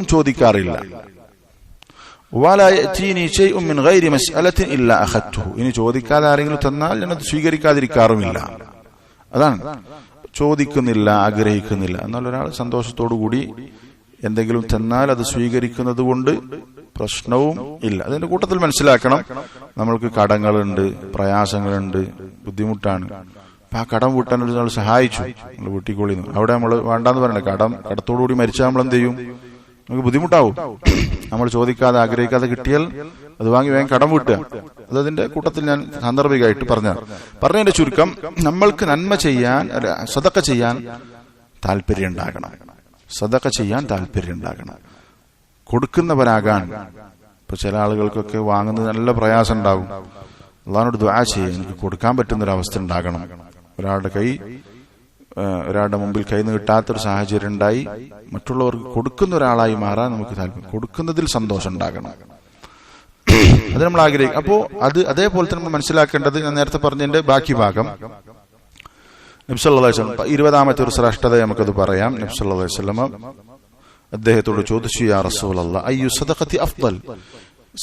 ചോദിക്കാറില്ല. വലാ യഅതീനി ഷൈഉൻ മിൻ ഗൈരി മസ്അലത്തിൻ ഇല്ലാ അഖദ്തുഹു, ഇനി ചോദിക്കാതെ ആരെങ്കിലും തന്നാൽ ഞാൻ അത് സ്വീകരിക്കാതിരിക്കാറുമില്ല. അതാണ് ചോദിക്കുന്നില്ല, ആഗ്രഹിക്കുന്നില്ല. എന്നാൽ ഒരാൾ സന്തോഷത്തോടു കൂടി എന്തെങ്കിലും തന്നാൽ അത് സ്വീകരിക്കുന്നത് കൊണ്ട് പ്രശ്നവും ഇല്ല. അതിന്റെ കൂട്ടത്തിൽ മനസ്സിലാക്കണം, നമ്മൾക്ക് കടങ്ങളുണ്ട്, പ്രയാസങ്ങളുണ്ട്, ബുദ്ധിമുട്ടാണ്. അപ്പൊ ആ കടം വീട്ടാൻ ഒരാൾ സഹായിച്ചു, നമ്മൾ വീട്ടിക്കൊള്ളിന്ന്, അവിടെ നമ്മൾ വേണ്ടാന്ന് പറയണേ, കടത്തോടുകൂടി മരിച്ചാൽ നമ്മൾ എന്ത് ചെയ്യും? നമുക്ക് ബുദ്ധിമുട്ടാവും. നമ്മൾ ചോദിക്കാതെ ആഗ്രഹിക്കാതെ കിട്ടിയാൽ അത് വാങ്ങി വേഗം കടം വീട്ടുക. അതതിന്റെ കൂട്ടത്തിൽ ഞാൻ സാന്ദർഭികമായിട്ട് പറഞ്ഞതിന്റെ ചുരുക്കം, നമ്മൾക്ക് നന്മ ചെയ്യാൻ, സദഖ ചെയ്യാൻ താല്പര്യം ഉണ്ടാകണം, കൊടുക്കുന്നവരാകാൻ. ഇപ്പൊ ചില ആളുകൾക്കൊക്കെ വാങ്ങുന്നത് നല്ല പ്രയാസം ഉണ്ടാകും. അള്ളാഹുവിനോട് ദുആ ചെയ്യുക, എനിക്ക് കൊടുക്കാൻ പറ്റുന്നൊരവസ്ഥ ഉണ്ടാകണം. ഒരാളുടെ മുമ്പിൽ കൈ നീട്ടാത്തൊരു സാഹചര്യം ഉണ്ടായി മറ്റുള്ളവർക്ക് കൊടുക്കുന്ന ഒരാളായി മാറാൻ നമുക്ക് താല്പര്യം, കൊടുക്കുന്നതിൽ സന്തോഷം ഉണ്ടാകണം, അത് നമ്മൾ ആഗ്രഹിക്കും. അപ്പോ അതേപോലെ തന്നെ നമ്മൾ മനസ്സിലാക്കേണ്ടത്, ഞാൻ നേരത്തെ പറഞ്ഞതിന്റെ ബാക്കി ഭാഗം, നബി സല്ലല്ലാഹു അലൈഹി വസല്ലം 20ാമത്തെ ഒരു ശ്രേഷ്ഠത നമുക്കത് പറയാം. നബി സല്ലല്ലാഹു അലൈഹി വസല്ലം അദ്ദേഹത്തോട് ചോദിച്ചു, യാ റസൂലല്ലാഹ് അയ്യു സദഖത്തി അഫ്ദൽ,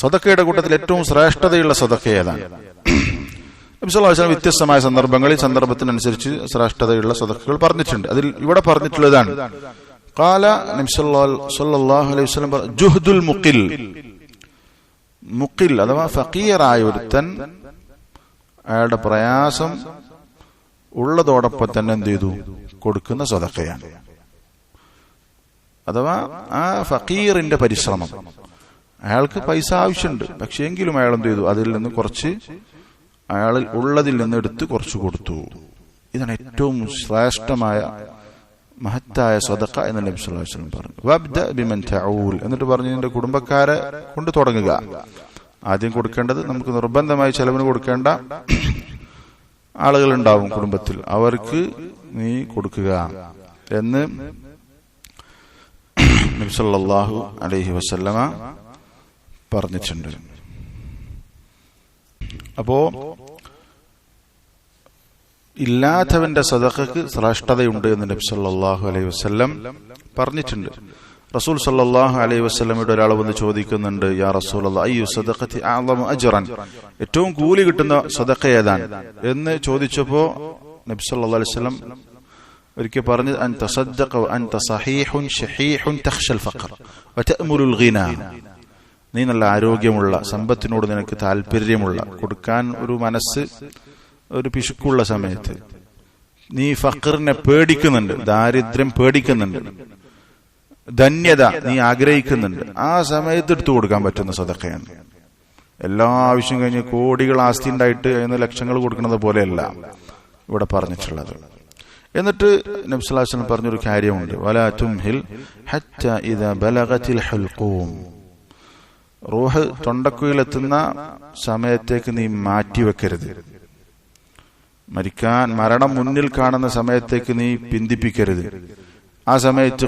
സദഖയുടെ കൂട്ടത്തിൽ ഏറ്റവും ശ്രേഷ്ഠതയുള്ള സദഖ ഏതാണ്? നബി സല്ലല്ലാഹു അലൈഹി വസല്ലം വ്യത്യസ്തമായ സന്ദർഭങ്ങളിൽ സന്ദർഭത്തിനനുസരിച്ച് ശ്രേഷ്ഠതയുള്ള സദഖകൾ പറഞ്ഞിട്ടുണ്ട്. അതിൽ ഇവിടെ പറഞ്ഞിട്ടുള്ളതാണ് ഖാല നബി സല്ലല്ലാഹു അലൈഹി വസല്ലം ജുഹ്ദുൽ മുഖിൽ, മുഖിൽ അഥവാ ഫഖീറായ ഒരുത്തൻ അയാളുടെ പ്രയാസം ഉള്ളതോടൊപ്പം തന്നെ എന്ത് ചെയ്തു കൊടുക്കുന്ന സദഖയാണ്. അഥവാ ആ ഫഖീറിന്റെ പരിശ്രമം, അയാൾക്ക് പൈസ ആവശ്യമുണ്ട്, പക്ഷെ എങ്കിലും അയാൾ എന്ത് ചെയ്തു അതിൽ നിന്ന് കുറച്ച് അയാളിൽ ഉള്ളതിൽ നിന്ന് എടുത്ത് കുറച്ച് കൊടുത്തു. ഇതാണ് ഏറ്റവും ശ്രേഷ്ഠമായ മഹത്തായ സദഖ എന്ന് നബി സല്ലല്ലാഹു അലൈഹി വസല്ലം പറഞ്ഞു. വബ്ദ ബിമൻ തഊൽ, എന്നിട്ട് പറഞ്ഞു നിന്റെ കുടുംബക്കാരെ കൊണ്ട് തുടങ്ങുക. ആദ്യം കൊടുക്കേണ്ടത് നമുക്ക് നിർബന്ധമായി ചെലവിന് കൊടുക്കേണ്ട ആളുകൾ ഉണ്ടാവും കുടുംബത്തിൽ, അവർക്ക് നീ കൊടുക്കുക എന്ന് നബി സല്ലല്ലാഹു അലൈഹി വസല്ലമ പറഞ്ഞിട്ടുണ്ട്. അപ്പോ ഇല്ലാത്തവന്റെ സദഖക്ക് ശ്രേഷ്ഠതയുണ്ട് എന്ന് നബി സല്ലല്ലാഹു അലൈഹി വസല്ലം പറഞ്ഞിട്ടുണ്ട്. റസൂൽ സല്ലല്ലാഹു അലൈഹി വസല്ലമയുടെ ഒരാൾ വന്ന് ചോദിക്കുന്നുണ്ട്, യാ റസൂലല്ലാഹ് അയ്യു സദഖത്തി അഅ്ളമു അജ്റൻ, ഏറ്റവും കൂലി കിട്ടുന്ന സദഖ ഏതാണ് എന്ന് ചോദിച്ചപ്പോ നബി സല്ലല്ലാഹു അലൈഹി വസല്ലം ഒരിക്കൽ പറഞ്ഞു, അൻ തസദ്ദഖ വഅൻത സഹീഹുൻ ശഹീഹുൻ തഖ്ശൽ ഫഖർ വതഅമുലുൽ ഗിന, നീ നല്ല ആരോഗ്യമുള്ള, സമ്പത്തിനോട് നിനക്ക് താല്പര്യമുള്ള, കൊടുക്കാൻ ഒരു മനസ്സ് ഒരു പിശുക്കുള്ള സമയത്ത് നീ ഫഖറിനെ പേടിക്കുന്നുണ്ട്, ദാരിദ്ര്യം പേടിക്കുന്നുണ്ട്, ധന്യത നീ ആഗ്രഹിക്കുന്നുണ്ട്, ആ സമയത്ത് എടുത്തു കൊടുക്കാൻ പറ്റുന്ന സദഖയാണ്. എല്ലാ ആവശ്യം കഴിഞ്ഞ് കോടികൾ ആസ്തി ഉണ്ടായിട്ട് അതിന് ലക്ഷങ്ങൾ കൊടുക്കുന്നത് പോലെയല്ല ഇവിടെ പറഞ്ഞിട്ടുള്ളത്. എന്നിട്ട് നബി സല്ലല്ലാഹു അലൈഹി വസല്ലം പറഞ്ഞൊരു കാര്യമുണ്ട്, വലാ തുംഹിൽ ഹത്താ ഇദാ ബലഗത്തിൽ ഹൽഖൂം, റൂഹ് തൊണ്ടക്കുയിലെത്തുന്ന സമയത്തേക്ക് നീ മാറ്റിവെക്കരുത്, മരണം മുന്നിൽ കാണുന്ന സമയത്തേക്ക് നീ പിന്തിപ്പിക്കരുത്. ആ സമയത്ത്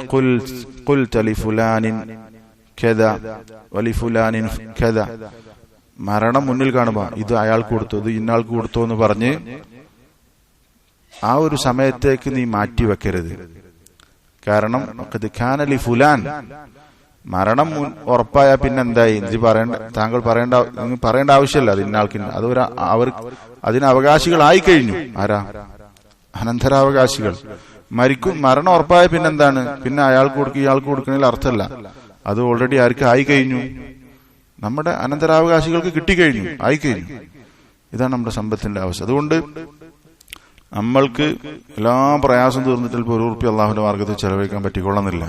ഖുൽത ലിഫുലാനിൻ കദ വലിഫുലാനിൻ കദ, മരണം മുന്നിൽ കാണുമ്പോൾ ഇത് അയാൾക്ക് കൊടുത്തു, ഇത് ഇന്നാൾക്ക് കൊടുത്തു എന്ന് പറഞ്ഞ് ആ ഒരു സമയത്തേക്ക് നീ മാറ്റിവെക്കരുത്. കാരണം ഖാന ലിഫുലാൻ, മരണം ഉറപ്പായ പിന്നെന്തായി, താങ്കൾ പറയേണ്ട ആവശ്യമില്ല, അത് ഇന്നാൾക്ക്, അത് അതിന് അവകാശികളായി കഴിഞ്ഞു. ആരാ? അനന്തരാവകാശികൾ. മരണം ഉറപ്പായ പിന്നെന്താണ്, പിന്നെ അയാൾക്ക് കൊടുക്കുക ഇയാൾക്ക് കൊടുക്കണതിൽ അർത്ഥമല്ല, അത് ഓൾറെഡി ആർക്ക് ആയി കഴിഞ്ഞു, നമ്മുടെ അനന്തരാവകാശികൾക്ക് കിട്ടിക്കഴിഞ്ഞു, ആയിക്കഴിഞ്ഞു. ഇതാണ് നമ്മുടെ സമ്പത്തിന്റെ അവസ്ഥ. അതുകൊണ്ട് നമ്മൾക്ക് എല്ലാ പ്രയാസം തീർന്നിട്ട് ഒരു ഉറുപ്പിക അള്ളാഹുവിന്റെ മാർഗത്തിൽ ചെലവഴിക്കാൻ പറ്റിക്കൊള്ളുന്നില്ല.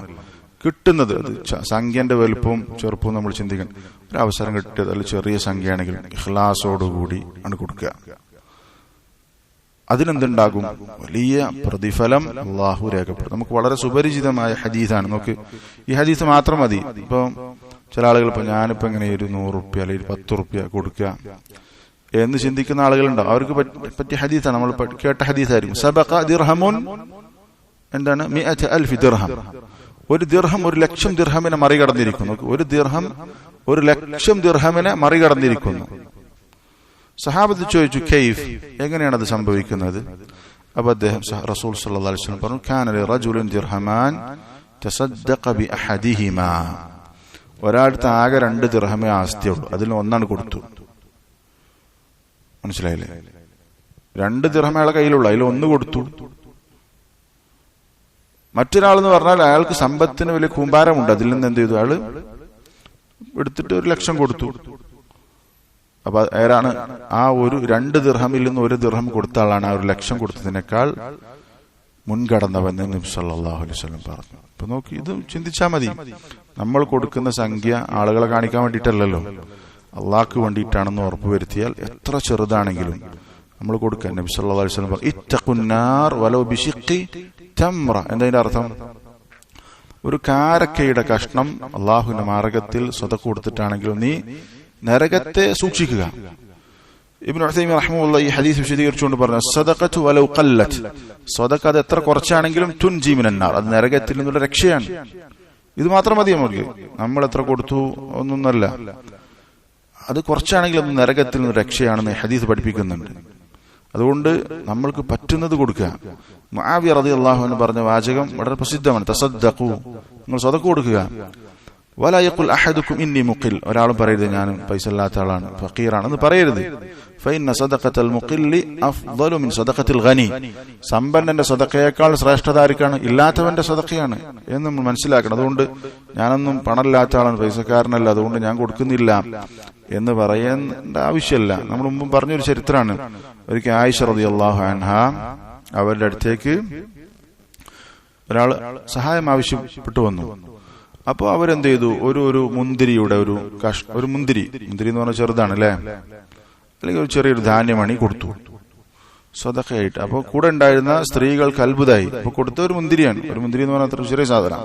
കിട്ടുന്നത് അത് സംഖ്യന്റെ വലുപ്പവും ചെറുപ്പവും നമ്മൾ ചിന്തിക്കണം. ഒരു അവസരം കിട്ടിയത് അതിൽ ചെറിയ സംഖ്യയാണെങ്കിൽ ഇഖ്ലാസോടുകൂടി ആണ് കൊടുക്കുക. അതിനെന്തുണ്ടാകും? വലിയ പ്രതിഫലം അള്ളാഹു രേഖപ്പെടും. നമുക്ക് വളരെ സുപരിചിതമായ ഹദീസാണ്. നമുക്ക് ഈ ഹദീസ് മാത്രം മതി. ഇപ്പൊ ചില ആളുകൾ ഇപ്പൊ ഞാനിപ്പോ എങ്ങനെ ഒരു 100 റുപ്യ അല്ലെങ്കിൽ 10 റുപ്യ കൊടുക്കുക എന്ന് ചിന്തിക്കുന്ന ആളുകളുണ്ടാവും. അവർക്ക് പറ്റിയ ഹദീസാണ്, നമ്മൾ കേട്ട ഹദീസായിരിക്കും. സബഖ ദിർഹമുൻ, എന്താണ്? 100,000 ദിർഹം. ഒരു ദിർഹം 1,00,000 ദിർഹമിനെ മറികടന്നിരിക്കുന്നു. ഒരു ദിർഹം 1,00,000 ദിർഹമിനെ മറികടന്നിരിക്കുന്നു. സഹാബത്ത് ചോദിച്ചു, കൈഫ്, എങ്ങനെയാണ് അത് സംഭവിക്കുന്നത്? അപ്പൊ അദ്ദേഹം റസൂൽ സല്ലല്ലാഹു അലൈഹി വസല്ലം പറഞ്ഞു, കാന ലിറജുലിൻ ദിർഹമാൻ തസദ്ദഖ ബിഅഹദിഹിമാ, ഒരാൾക്ക് ആകെ 2 ദിർഹമേ ആസ്തിയുള്ളൂ, അതിൽ ഒന്നാണ് കൊടുത്തു. മനസ്സിലായില്ലേ? 2 ദിർഹം അയാളെ കയ്യിലുള്ള, അതിൽ 1 കൊടുത്തു. മറ്റൊരാളെന്ന് പറഞ്ഞാൽ അയാൾക്ക് സമ്പത്തിന് വലിയ കൂമ്പാരമുണ്ട്, അതിൽ നിന്ന് എന്ത് ചെയ്തു, അയാള് എടുത്തിട്ട് 1,00,000 കൊടുത്തു. അപ്പൊ ആരാണ് ആ 2 ദിർഹമിൽ നിന്ന് 1 ദിർഹം കൊടുത്ത ആളാണ് ആ 1,00,000 കൊടുത്തതിനേക്കാൾ മുൻകടന്നവെന്ന് നബി സല്ലല്ലാഹു അലൈഹി വസല്ലം പറഞ്ഞു. ഇപ്പൊ നോക്കി, ഇത് ചിന്തിച്ചാൽ മതി. നമ്മൾ കൊടുക്കുന്ന സംഖ്യ ആളുകളെ കാണിക്കാൻ വേണ്ടിയിട്ടല്ലല്ലോ, അള്ളാഹ്ക്ക് വേണ്ടിയിട്ടാണെന്ന് ഉറപ്പുവരുത്തിയാൽ എത്ര ചെറുതാണെങ്കിലും നമ്മൾ കൊടുക്കാൻ. നബി സല്ലല്ലാഹു അലൈഹി വസല്ലം പറഞ്ഞു, ഇത്തഖുന്നാർ വലൗ ബിശിഖി തംറ. എന്താ അർത്ഥം? ഒരു കാരക്കയുടെ കഷ്ണം അള്ളാഹുവിന്റെ മാർഗത്തിൽ സ്വതക്ക കൊടുത്തിട്ടാണെങ്കിലും നീ നരകത്തെ സൂക്ഷിക്കുക. ഇബ്നു ഉസൈമീൻ റഹിമഹുല്ലാഹ് ഈ ഹദീസ് വിശദീകരിച്ചുകൊണ്ട് പറഞ്ഞു, സദഖതു വലൗ ഖല്ലത്, സദഖ അത് എത്ര കുറച്ചാണെങ്കിലും തുൻജി മിനന്നാർ, അത് നരകത്തിൽ നിന്നുള്ള രക്ഷയാണ്. ഇത് മാത്രം മതി നമുക്ക്. നമ്മൾ എത്ര കൊടുത്തു ഒന്നൊന്നല്ല, അത് കുറച്ചാണെങ്കിലും അത് നരകത്തിൽ നിന്ന് രക്ഷയാണെന്ന് ഹദീസ് പഠിപ്പിക്കുന്നുണ്ട്. അതുകൊണ്ട് നമ്മൾക്ക് പറ്റുന്നത് കൊടുക്കുക. മുആവിയ റളിയല്ലാഹു അൻഹു പറഞ്ഞ വാചകം വളരെ പ്രസിദ്ധമാണ്, തസദ്ദഖു, നിങ്ങൾ സദഖ കൊടുക്കുക. വലാ യഖുൽ അഹദുക്കും ഇന്നി മുഖിൽ, ഒരാളും പറയരുത് ഞാൻ പൈസ ഇല്ലാത്ത ആളാണ്, ഫഖീറാണെന്ന് പറയരുത്. ഫഇന്ന സദഖത്തൽ മുഖില്ലി അഫ്ളലു മിൻ സദഖത്തിൽ ഗനി, സമ്പന്നന്റെ സദഖയേക്കാൾ ശ്രേഷ്ഠത ആർക്കാണ്? ഇല്ലാത്തവന്റെ സദഖയാണ് എന്ന് നമ്മൾ മനസ്സിലാക്കണം. അതുകൊണ്ട് ഞാനൊന്നും പണമില്ലാത്ത ആളാണ്, പൈസക്കാരനല്ല, അതുകൊണ്ട് ഞാൻ കൊടുക്കുന്നില്ല എന്ന് പറയേണ്ട ആവശ്യമില്ല. നമ്മൾ മുമ്പ് പറഞ്ഞൊരു ചരിത്രമാണ്. ഒരിക്കൽ ആയിഷ റളിയല്ലാഹു അൻഹ അവരുടെ അടുത്തേക്ക് ഒരാൾ സഹായം ആവശ്യപ്പെട്ടു വന്നു. അപ്പോൾ അവരെന്ത് ചെയ്തു? ഒരു മുന്തിരിയുടെ ഒരു മുന്തിരി എന്ന് പറഞ്ഞാൽ ചെറുതാണ് അല്ലേ, അല്ലെങ്കിൽ ഒരു ചെറിയൊരു ധാന്യമണി കൊടുത്തു സദഖയായിട്ട്. അപ്പോൾ കൂടെ ഉണ്ടായിരുന്ന സ്ത്രീകൾക്ക് അത്ഭുതമായി. അപ്പൊ കൊടുത്ത ഒരു മുന്തിരിയാണ്. ഒരു മുന്തിരി എന്ന് പറഞ്ഞാൽ അത്ര ചെറിയ സാധനം.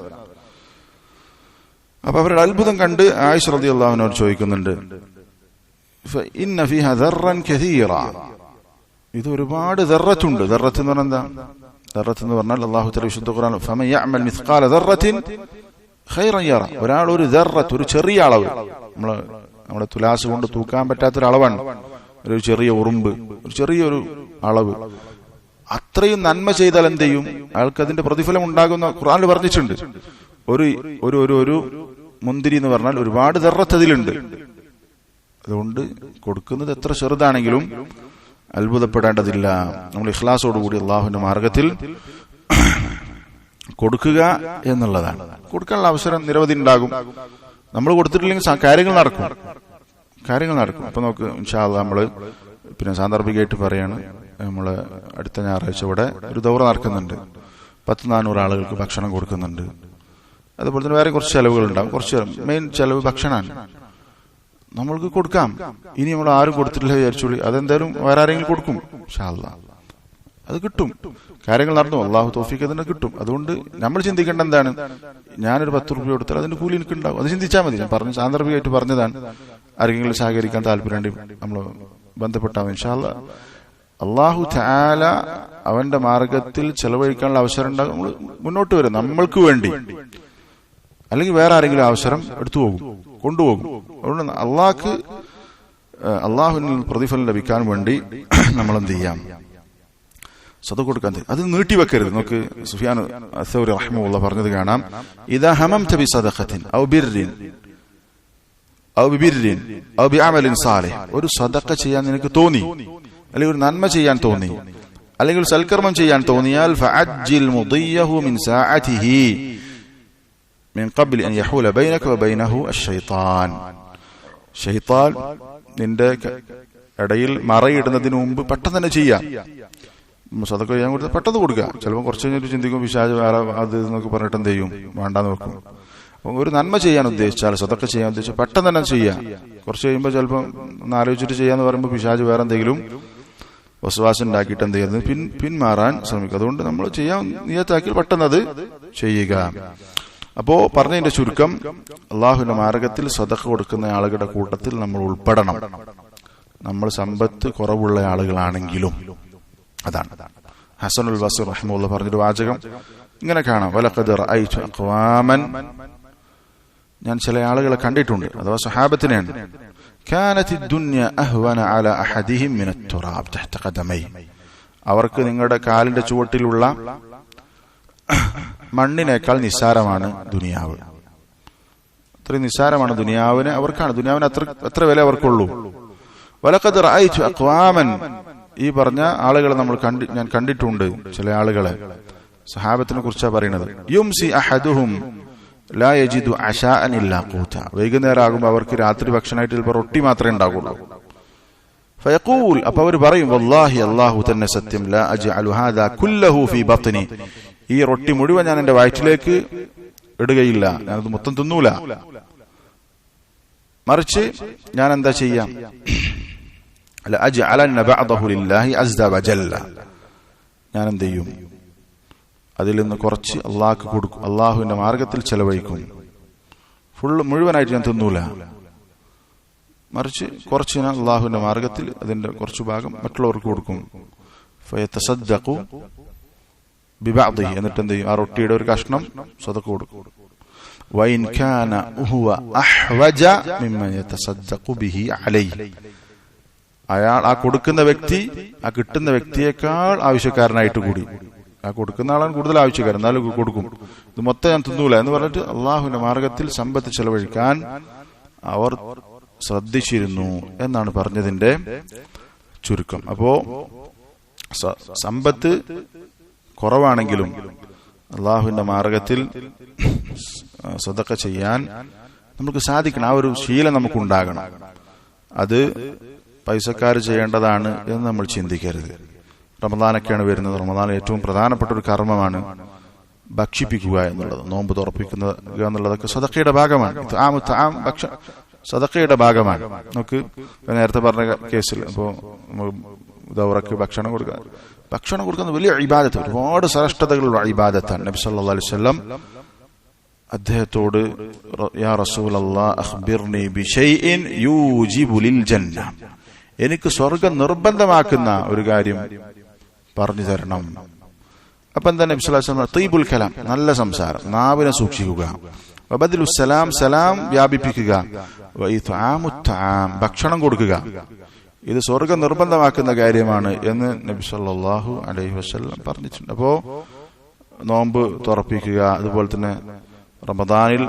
അപ്പൊ അവരുടെ അത്ഭുതം കണ്ട് ആയിഷ റളിയല്ലാഹു അൻഹ ചോദിക്കുന്നുണ്ട്, ഇന്ന ഫീഹാ ദർറൻ കസീറ, ഇത് ഒരുപാട് ദർറത്തുണ്ട്. ദർറത്ത് എന്ന് പറഞ്ഞാൽ എന്താ? ദർറത്ത് എന്ന് പറഞ്ഞാൽ അല്ലാഹു തആല വിശുദ്ധ ഖുർആൻ ഫമൻ യഅമൽ മിസ്ഖാല ദർറത്തിൻ ഖൈറൻ യറ, ഒരാൾ ഒരു ദർറത്ത്, ഒരു ചെറിയ അളവ്, നമ്മുടെ തുലാസ് കൊണ്ട് തൂക്കാൻ പറ്റാത്തൊരളവാണ്, ഒരു ചെറിയ ഉറുമ്പ്, ഒരു ചെറിയൊരു അളവ്, അത്രയും നന്മ ചെയ്താൽ എന്ത് ചെയ്യും? അയാൾക്ക് അതിന്റെ പ്രതിഫലം ഉണ്ടാകുന്ന ഖുർആനിൽ പറഞ്ഞിട്ടുണ്ട്. ഒരു മുന്തിരി എന്ന് പറഞ്ഞാൽ ഒരുപാട് ദർറത്ത് അതിലുണ്ട്. അതുകൊണ്ട് കൊടുക്കുന്നത് എത്ര ചെറുതാണെങ്കിലും അത്ഭുതപ്പെടേണ്ടതില്ല. നമ്മൾ ഇഖ്ലാസോടുകൂടി അള്ളാഹുവിന്റെ മാർഗത്തിൽ കൊടുക്കുക എന്നുള്ളതാണ്. കൊടുക്കാനുള്ള അവസരം നിരവധി ഉണ്ടാകും. നമ്മൾ കൊടുത്തിട്ടില്ലെങ്കിൽ കാര്യങ്ങൾ നടക്കും. അപ്പൊ നമുക്ക് ഇൻഷാ അല്ലാഹ് നമ്മള് പിന്നെ സാന്ദർഭികമായിട്ട് പറയാണ്, നമ്മള് അടുത്ത ഞായറാഴ്ച ഇവിടെ ഒരു ദൗറ നടക്കുന്നുണ്ട്. 100-400 ആളുകൾക്ക് ഭക്ഷണം കൊടുക്കുന്നുണ്ട്. അതുപോലെ തന്നെ വേറെ കുറച്ച് ചെലവുകൾ ഉണ്ടാകും. കുറച്ച് മെയിൻ ചെലവ് ഭക്ഷണമാണ്. നമ്മൾക്ക് കൊടുക്കാം. ഇനി നമ്മൾ ആരും കൊടുത്തിട്ടില്ല വിചാരിച്ചോളി, അതെന്തായാലും വേറെ ആരെങ്കിലും കൊടുക്കും. ഇൻഷാ അല്ലാഹ് അത് കിട്ടും. കാര്യങ്ങൾ നടന്നു, അള്ളാഹു തൗഫീഖ് അതിനെ കിട്ടും. അതുകൊണ്ട് നമ്മൾ ചിന്തിക്കേണ്ട എന്താണ്? ഞാനൊരു 10 രൂപ കൊടുത്താൽ അതിന്റെ കൂലി എനിക്ക് ഉണ്ടാവും. അത് ചിന്തിച്ചാൽ മതി. ഞാൻ പറഞ്ഞു സാന്ദർഭികമായിട്ട് പറഞ്ഞതാണ്. ആരെങ്കിലും സഹകരിക്കാൻ താല്പര്യം നമ്മൾ ബന്ധപ്പെട്ടാൽ ഇൻഷാ അല്ലാഹ് അള്ളാഹു തആല അവന്റെ മാർഗത്തിൽ ചെലവഴിക്കാനുള്ള അവസരം ഉണ്ടാകും. നമ്മൾ മുന്നോട്ട് വരും നമ്മൾക്ക് വേണ്ടി, അല്ലെങ്കിൽ വേറെ ആരെങ്കിലും അവസരം കൊണ്ടുപോകും. അതുകൊണ്ട് അള്ളാഹുവിൽ പ്രതിഫലം ലഭിക്കാൻ വേണ്ടി നമ്മൾ എന്ത് ചെയ്യാം? സദഖ കൊടുക്കാൻ. അത് നീട്ടിവെക്കരുത്. നമുക്ക് സുഫിയാൻ അസ്സൗരി റഹിമഹുല്ലാഹ് പറഞ്ഞത് കാണാം, ഇദാ ഹമംത ബിസദഖത്തിൻ ഔ ബിർരിൻ ഔ ബിബിർരിൻ ഔ ബിഅമലിൻ സാലിഹ്, ഒരു സദഖ ചെയ്യാൻ നിനക്ക് തോന്നി, അല്ലെങ്കിൽ ഒരു നന്മ ചെയ്യാൻ തോന്നി, അല്ലെങ്കിൽ സൽക്കർമ്മം ചെയ്യാൻ തോന്നിയാൽ ഫഅജ്ജിൽ മുദിയഹു മിൻ സാഅതിഹി മിൻ ഖബ്ലി അൻ യഹൂല ബൈനക വബൈനഹു അശ്ശൈത്താൻ, ശൈത്താൻ നിന്റെ ഇടയിൽ മറയിടുന്നതിന് മുമ്പ് പെട്ടെന്ന് തന്നെ ചെയ്യാം. സദഖ ചെയ്യാൻ കൊടുത്താൽ പെട്ടെന്ന് കൊടുക്കുക. ചിലപ്പോൾ കുറച്ച് കഴിഞ്ഞിട്ട് ചിന്തിക്കും പിശാച് വേറെ അത് എന്നൊക്കെ പറഞ്ഞിട്ട് എന്ത് ചെയ്യും? വേണ്ടാന്ന് വെക്കും. ഒരു നന്മ ചെയ്യാൻ ഉദ്ദേശിച്ചാൽ, സദഖ ചെയ്യാൻ ഉദ്ദേശിച്ചാൽ പെട്ടെന്ന് തന്നെ ചെയ്യാം. കുറച്ച് കഴിയുമ്പോൾ ചിലപ്പോൾ ഒന്ന് ആലോചിച്ചിട്ട് ചെയ്യാന്ന് പറയുമ്പോൾ പിശാച് വേറെ എന്തെങ്കിലും വസ്വാസം ഉണ്ടാക്കിയിട്ട് എന്ത് ചെയ്യുന്നത് പിന്മാറാൻ ശ്രമിക്കും. അതുകൊണ്ട് നമ്മൾ ചെയ്യാൻ നിയത്താക്കി പെട്ടെന്ന് അത് ചെയ്യുക. അപ്പോ പറഞ്ഞതിന്റെ ചുരുക്കം, അള്ളാഹുവിന്റെ മാർഗത്തിൽ സദഖ കൊടുക്കുന്ന ആളുകളുടെ കൂട്ടത്തിൽ നമ്മൾ ഉൾപ്പെടണം. നമ്മൾ സമ്പത്ത് കുറവുള്ള ആളുകളാണെങ്കിലും. അതാണ് ഹസനുൽ ബസ്രി റഹിമഹുല്ലാഹ് പറഞ്ഞൊരു വാചകം ഇങ്ങനെ കാണാം, വലഖദ് റഅയ്തു അഖ്വാമൻ, ഞാൻ ചില ആളുകളെ കണ്ടിട്ടുണ്ട്, അഥവാ സ്വഹാബത്തിനെയാണ്. കാനത്തി ദുനിയ അഹ്വന അലാ അഹദിഹിം മിന തുറാബ് തഹ്ത ഖദമൈ, അവർക്ക് നിങ്ങളുടെ കാലിന്റെ ചുവട്ടിലുള്ള മണ്ണിനേക്കാൾ നിസ്സാരമാണ് ദുനിയാവ്. അത്രയും നിസ്സാരമാണ് ദുനിയാവിന് അവർക്കാണ്. ദുനിയാവിന് അത്ര വില അവർക്കുള്ളൂ. വലഖദ് റഅയ്തു അഖ്വാമൻ, ഈ പറഞ്ഞ ആളുകളെ ഞാൻ കണ്ടിട്ടുണ്ട്. ചില ആളുകളെ സഹാബത്തിനെ കുറിച്ചാണ് പറയുന്നത്. യുംസി അഹദുഹും ലാ യജിദു അശാഅൻ ഇല്ലാ ഖൂത, വൈകുന്നേരം ആകുമ്പോൾ അവർക്ക് രാത്രി ഭക്ഷണമായിട്ട് ചിലപ്പോൾ റൊട്ടി മാത്രമേ ഉണ്ടാകുള്ളൂ. ഫയഖൂൽ, അപ്പോൾ അവർ പറയും, വല്ലാഹി അല്ലാഹു തന്നെ സത്യം, ലാ അജ്അലു ഹാദാ കുല്ലഹു ഫീ ബത്നി, ഈ റൊട്ടി മുഴുവൻ ഞാൻ എന്റെ വയറ്റിലേക്ക് ഇടുകയില്ല, ഞാനത് മൊത്തം തിന്നൂല, മറിച്ച് ഞാൻ എന്താ ചെയ്യാം? ലഅജ്അലന്ന ബഅദഹു ലില്ലാഹി അസ്സ വജല്ല, ഞാൻ എന്ത് ചെയ്യും? അതിൽ നിന്ന് കുറച്ച് അള്ളാഹ്ക്ക് കൊടുക്കും, അള്ളാഹുവിന്റെ മാർഗത്തിൽ ചെലവഴിക്കും. മുഴുവനായിട്ട് ഞാൻ തിന്നൂല, മറിച്ച് കുറച്ച് ഞാൻ അള്ളാഹുവിന്റെ മാർഗത്തിൽ അതിന്റെ കുറച്ചു ഭാഗം മറ്റുള്ളവർക്ക് കൊടുക്കും. ഫയതസദ്ദഖു ബിബഅദിഹി, എന്നിട്ട് എന്ത് ചെയ്യും? ആ റൊട്ടിയുടെ ഒരു കഷ്ണം സദഖ കൊടുക്കും. വഇൻ കാന ഹുവ അഹ്വജ മിമ്മ യതസദ്ദഖു ബിഹി അലൈഹി, ആ കൊടുക്കുന്ന വ്യക്തി ആ കിട്ടുന്ന വ്യക്തിയേക്കാൾ ആവശ്യക്കാരനായിട്ട് കൂടി. ആ കൊടുക്കുന്ന ആളാണ് കൂടുതൽ ആവശ്യക്കാരൻ, എന്നാലും കൊടുക്കും. ഇത് മൊത്തം ഞാൻ തിന്നൂല എന്ന് പറഞ്ഞിട്ട് അള്ളാഹുവിന്റെ മാർഗത്തിൽ സമ്പത്ത് ചെലവഴിക്കാൻ അവർ ശ്രദ്ധിച്ചിരുന്നു എന്നാണ് പറഞ്ഞതിന്റെ ചുരുക്കം. അപ്പോ സമ്പത്ത് കുറവാണെങ്കിലും അള്ളാഹുവിന്റെ മാർഗത്തിൽ സദഖ ചെയ്യാൻ നമുക്ക് സാധിക്കണം. ആ ഒരു ശീലം നമുക്കുണ്ടാകണം. അത് പൈസക്കാർ ചെയ്യേണ്ടതാണ് എന്ന് നമ്മൾ ചിന്തിക്കരുത്. റമദാനൊക്കെയാണ് വരുന്നത്. റമദാൻ ഏറ്റവും പ്രധാനപ്പെട്ട ഒരു കർമ്മമാണ് ഭക്ഷിപ്പിക്കുക എന്നുള്ളത്. നോമ്പ് തുറപ്പിക്കുക എന്നുള്ളതൊക്കെ സദഖയുടെ ഭാഗമാണ്. സദഖയുടെ ഭാഗമാണ്. നമുക്ക് നേരത്തെ പറഞ്ഞ കേസിൽ ഇപ്പോ ദൗറക്ക് ഭക്ഷണം കൊടുക്കുന്ന വലിയ ഇബാദത്ത്, ഒരുപാട് ശ്രേഷ്ഠതകളുള്ള ഇബാദത്താണ്. നബി സല്ലല്ലാഹു അലൈഹി വസല്ലം അദ്ദേഹത്തോട് യാ റസൂലല്ലാഹ് അഖ്ബിർനി ബിശൈഇൻ യൂജിബു ലിൽ ജന്ന, എനിക്ക് സ്വർഗ്ഗം നിർബന്ധമാക്കുന്ന ഒരു കാര്യം പറഞ്ഞു തരണം. അപ്പൊ എന്താ നബി സല്ലല്ലാഹു അലൈഹി വസല്ലം? തീബുൽ കലാം, നല്ല സംസാരം, നാവിനെ സൂക്ഷിക്കുക. വബദലുസ് സലാം, സലാം വ്യാപിപ്പിക്കുക. വഇത്ആമുത് തആം, ഭക്ഷണം കൊടുക്കുക. ഇത് സ്വർഗ്ഗം നിർബന്ധമാക്കുന്ന കാര്യമാണ് എന്ന് നബി സല്ലല്ലാഹു അലൈഹി വസല്ലം പറഞ്ഞിട്ടുണ്ട്. അപ്പോ നോമ്പ് തുറപ്പിക്കുക, അതുപോലെ തന്നെ റമദാനിൽ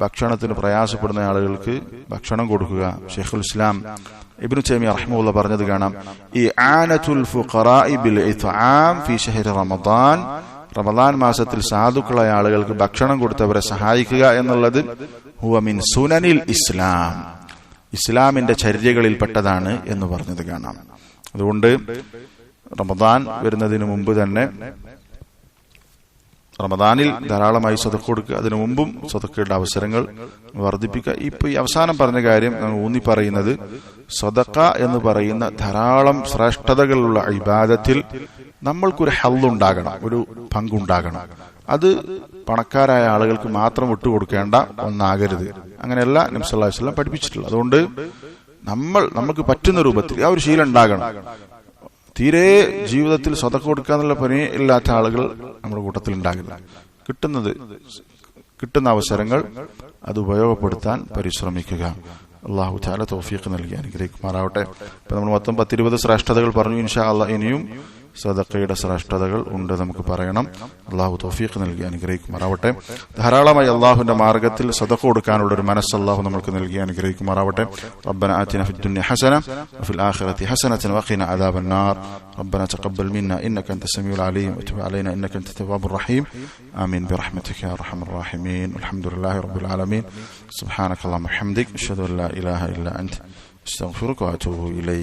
ഭക്ഷണത്തിന് പ്രയാസപ്പെടുന്ന ആളുകൾക്ക് ഭക്ഷണം കൊടുക്കുക. ശൈഖുൽ ഇസ്ലാം ഇബ്നു തൈമിയ്യ റഹിമഹുല്ലാഹ് പറഞ്ഞത് കാണാം, ഇആനത്തുൽ ഫുഖറാഇ ബിൽ ഇത്ആം ഫീ ശഹ്രി റമദാൻ, റമദാൻ മാസത്തിൽ സാധുക്കളായ ആളുകൾക്ക് ഭക്ഷണം കൊടുത്തവരെ സഹായിക്കുക എന്നുള്ളത് ഹുവ മിൻ സുനനിൽ ഇസ്ലാം, ഇസ്ലാമിന്റെ ചര്യകളിൽപ്പെട്ടതാണ് എന്ന് പറഞ്ഞത് കാണാം. അതുകൊണ്ട് റമദാൻ വരുന്നതിന് മുമ്പ് തന്നെ റമദാനിൽ ധാരാളമായി സദഖ കൊടുക്കുക, അതിനു മുമ്പും സദഖയുടെ അവസരങ്ങൾ വർദ്ധിപ്പിക്കുക. ഇപ്പൊ ഈ അവസാനം പറഞ്ഞ കാര്യം നമ്മൾ ഊന്നി പറയുന്നത്, സദഖ എന്ന് പറയുന്ന ധാരാളം ശ്രേഷ്ഠതകളുള്ള ഇബാദത്തിൽ നമ്മൾക്കൊരു ഹള്ളുണ്ടാകണം, ഒരു പങ്കുണ്ടാകണം. അത് പണക്കാരായ ആളുകൾക്ക് മാത്രം വിട്ടുകൊടുക്കേണ്ട ഒന്നാകരുത്. അങ്ങനെയല്ല നബി സല്ലല്ലാഹു അലൈഹി വസല്ലം പഠിപ്പിച്ചിട്ടുള്ളത്. അതുകൊണ്ട് നമുക്ക് പറ്റുന്ന രൂപത്തിൽ ആ ഒരു ശീലം ഉണ്ടാകണം. തീരെ ജീവിതത്തിൽ സദഖ കൊടുക്കാന്നുള്ള പണി ഇല്ലാത്ത ആളുകൾ നമ്മുടെ കൂട്ടത്തിൽ ഉണ്ടാകില്ല. കിട്ടുന്ന അവസരങ്ങൾ അത് ഉപയോഗപ്പെടുത്താൻ പരിശ്രമിക്കുക. അല്ലാഹു തആല തൗഫീഖ് നൽകി അനുഗ്രഹിക്കുമാറാവട്ടെ. ഇപ്പൊ നമ്മൾ മൊത്തം 10-20 ശ്രേഷ്ഠതകൾ പറഞ്ഞു. ഇൻഷാ അല്ലാഹ് ഇനിയും സദഖയുടെ ശ്രേഷ്ഠതകൾ ഉണ്ട് നമുക്ക് പറയണം. അല്ലാഹു തൗഫീഖ് നൽകി അനുഗ്രഹിക്കുമാറാവട്ടെ. ധാരാളമായി അല്ലാഹുവിന്റെ മാർഗത്തിൽ സദഖ കൊടുക്കാനുള്ള ഒരു മനസ്സ് അല്ലാഹു നമുക്ക് നൽകി അനുഗ്രഹിക്കുമാറാവട്ടെ. റബ്ബന ആതിനാ ഫിദ്ദുനിയ ഹസന വഫിൽ ആഖിറതി ഹസനതൻ വഖിന അദാബന്നാർ. റബ്ബന തഖബ്ബൽ മിന്നാ ഇന്നക അൻതസ് സമീഉൽ അലീം വതുബ് അലൈനാ ഇന്നക അൻതത് തവ്വാബുർ റഹീം. ആമീൻ ബിറഹ്മതിക യാ അർഹമർ റഹീമീൻ. അൽഹംദുലില്ലാഹി റബ്ബിൽ ആലമീൻ. സുബ്ഹാനകല്ലാഹുമ്മ വബിഹംദിക അഷ്ഹദു അൻ ലാ ഇലാഹ ഇല്ലാ അൻത അസ്തഗ്ഫിറുക വഅതൂബു ഇലൈക്.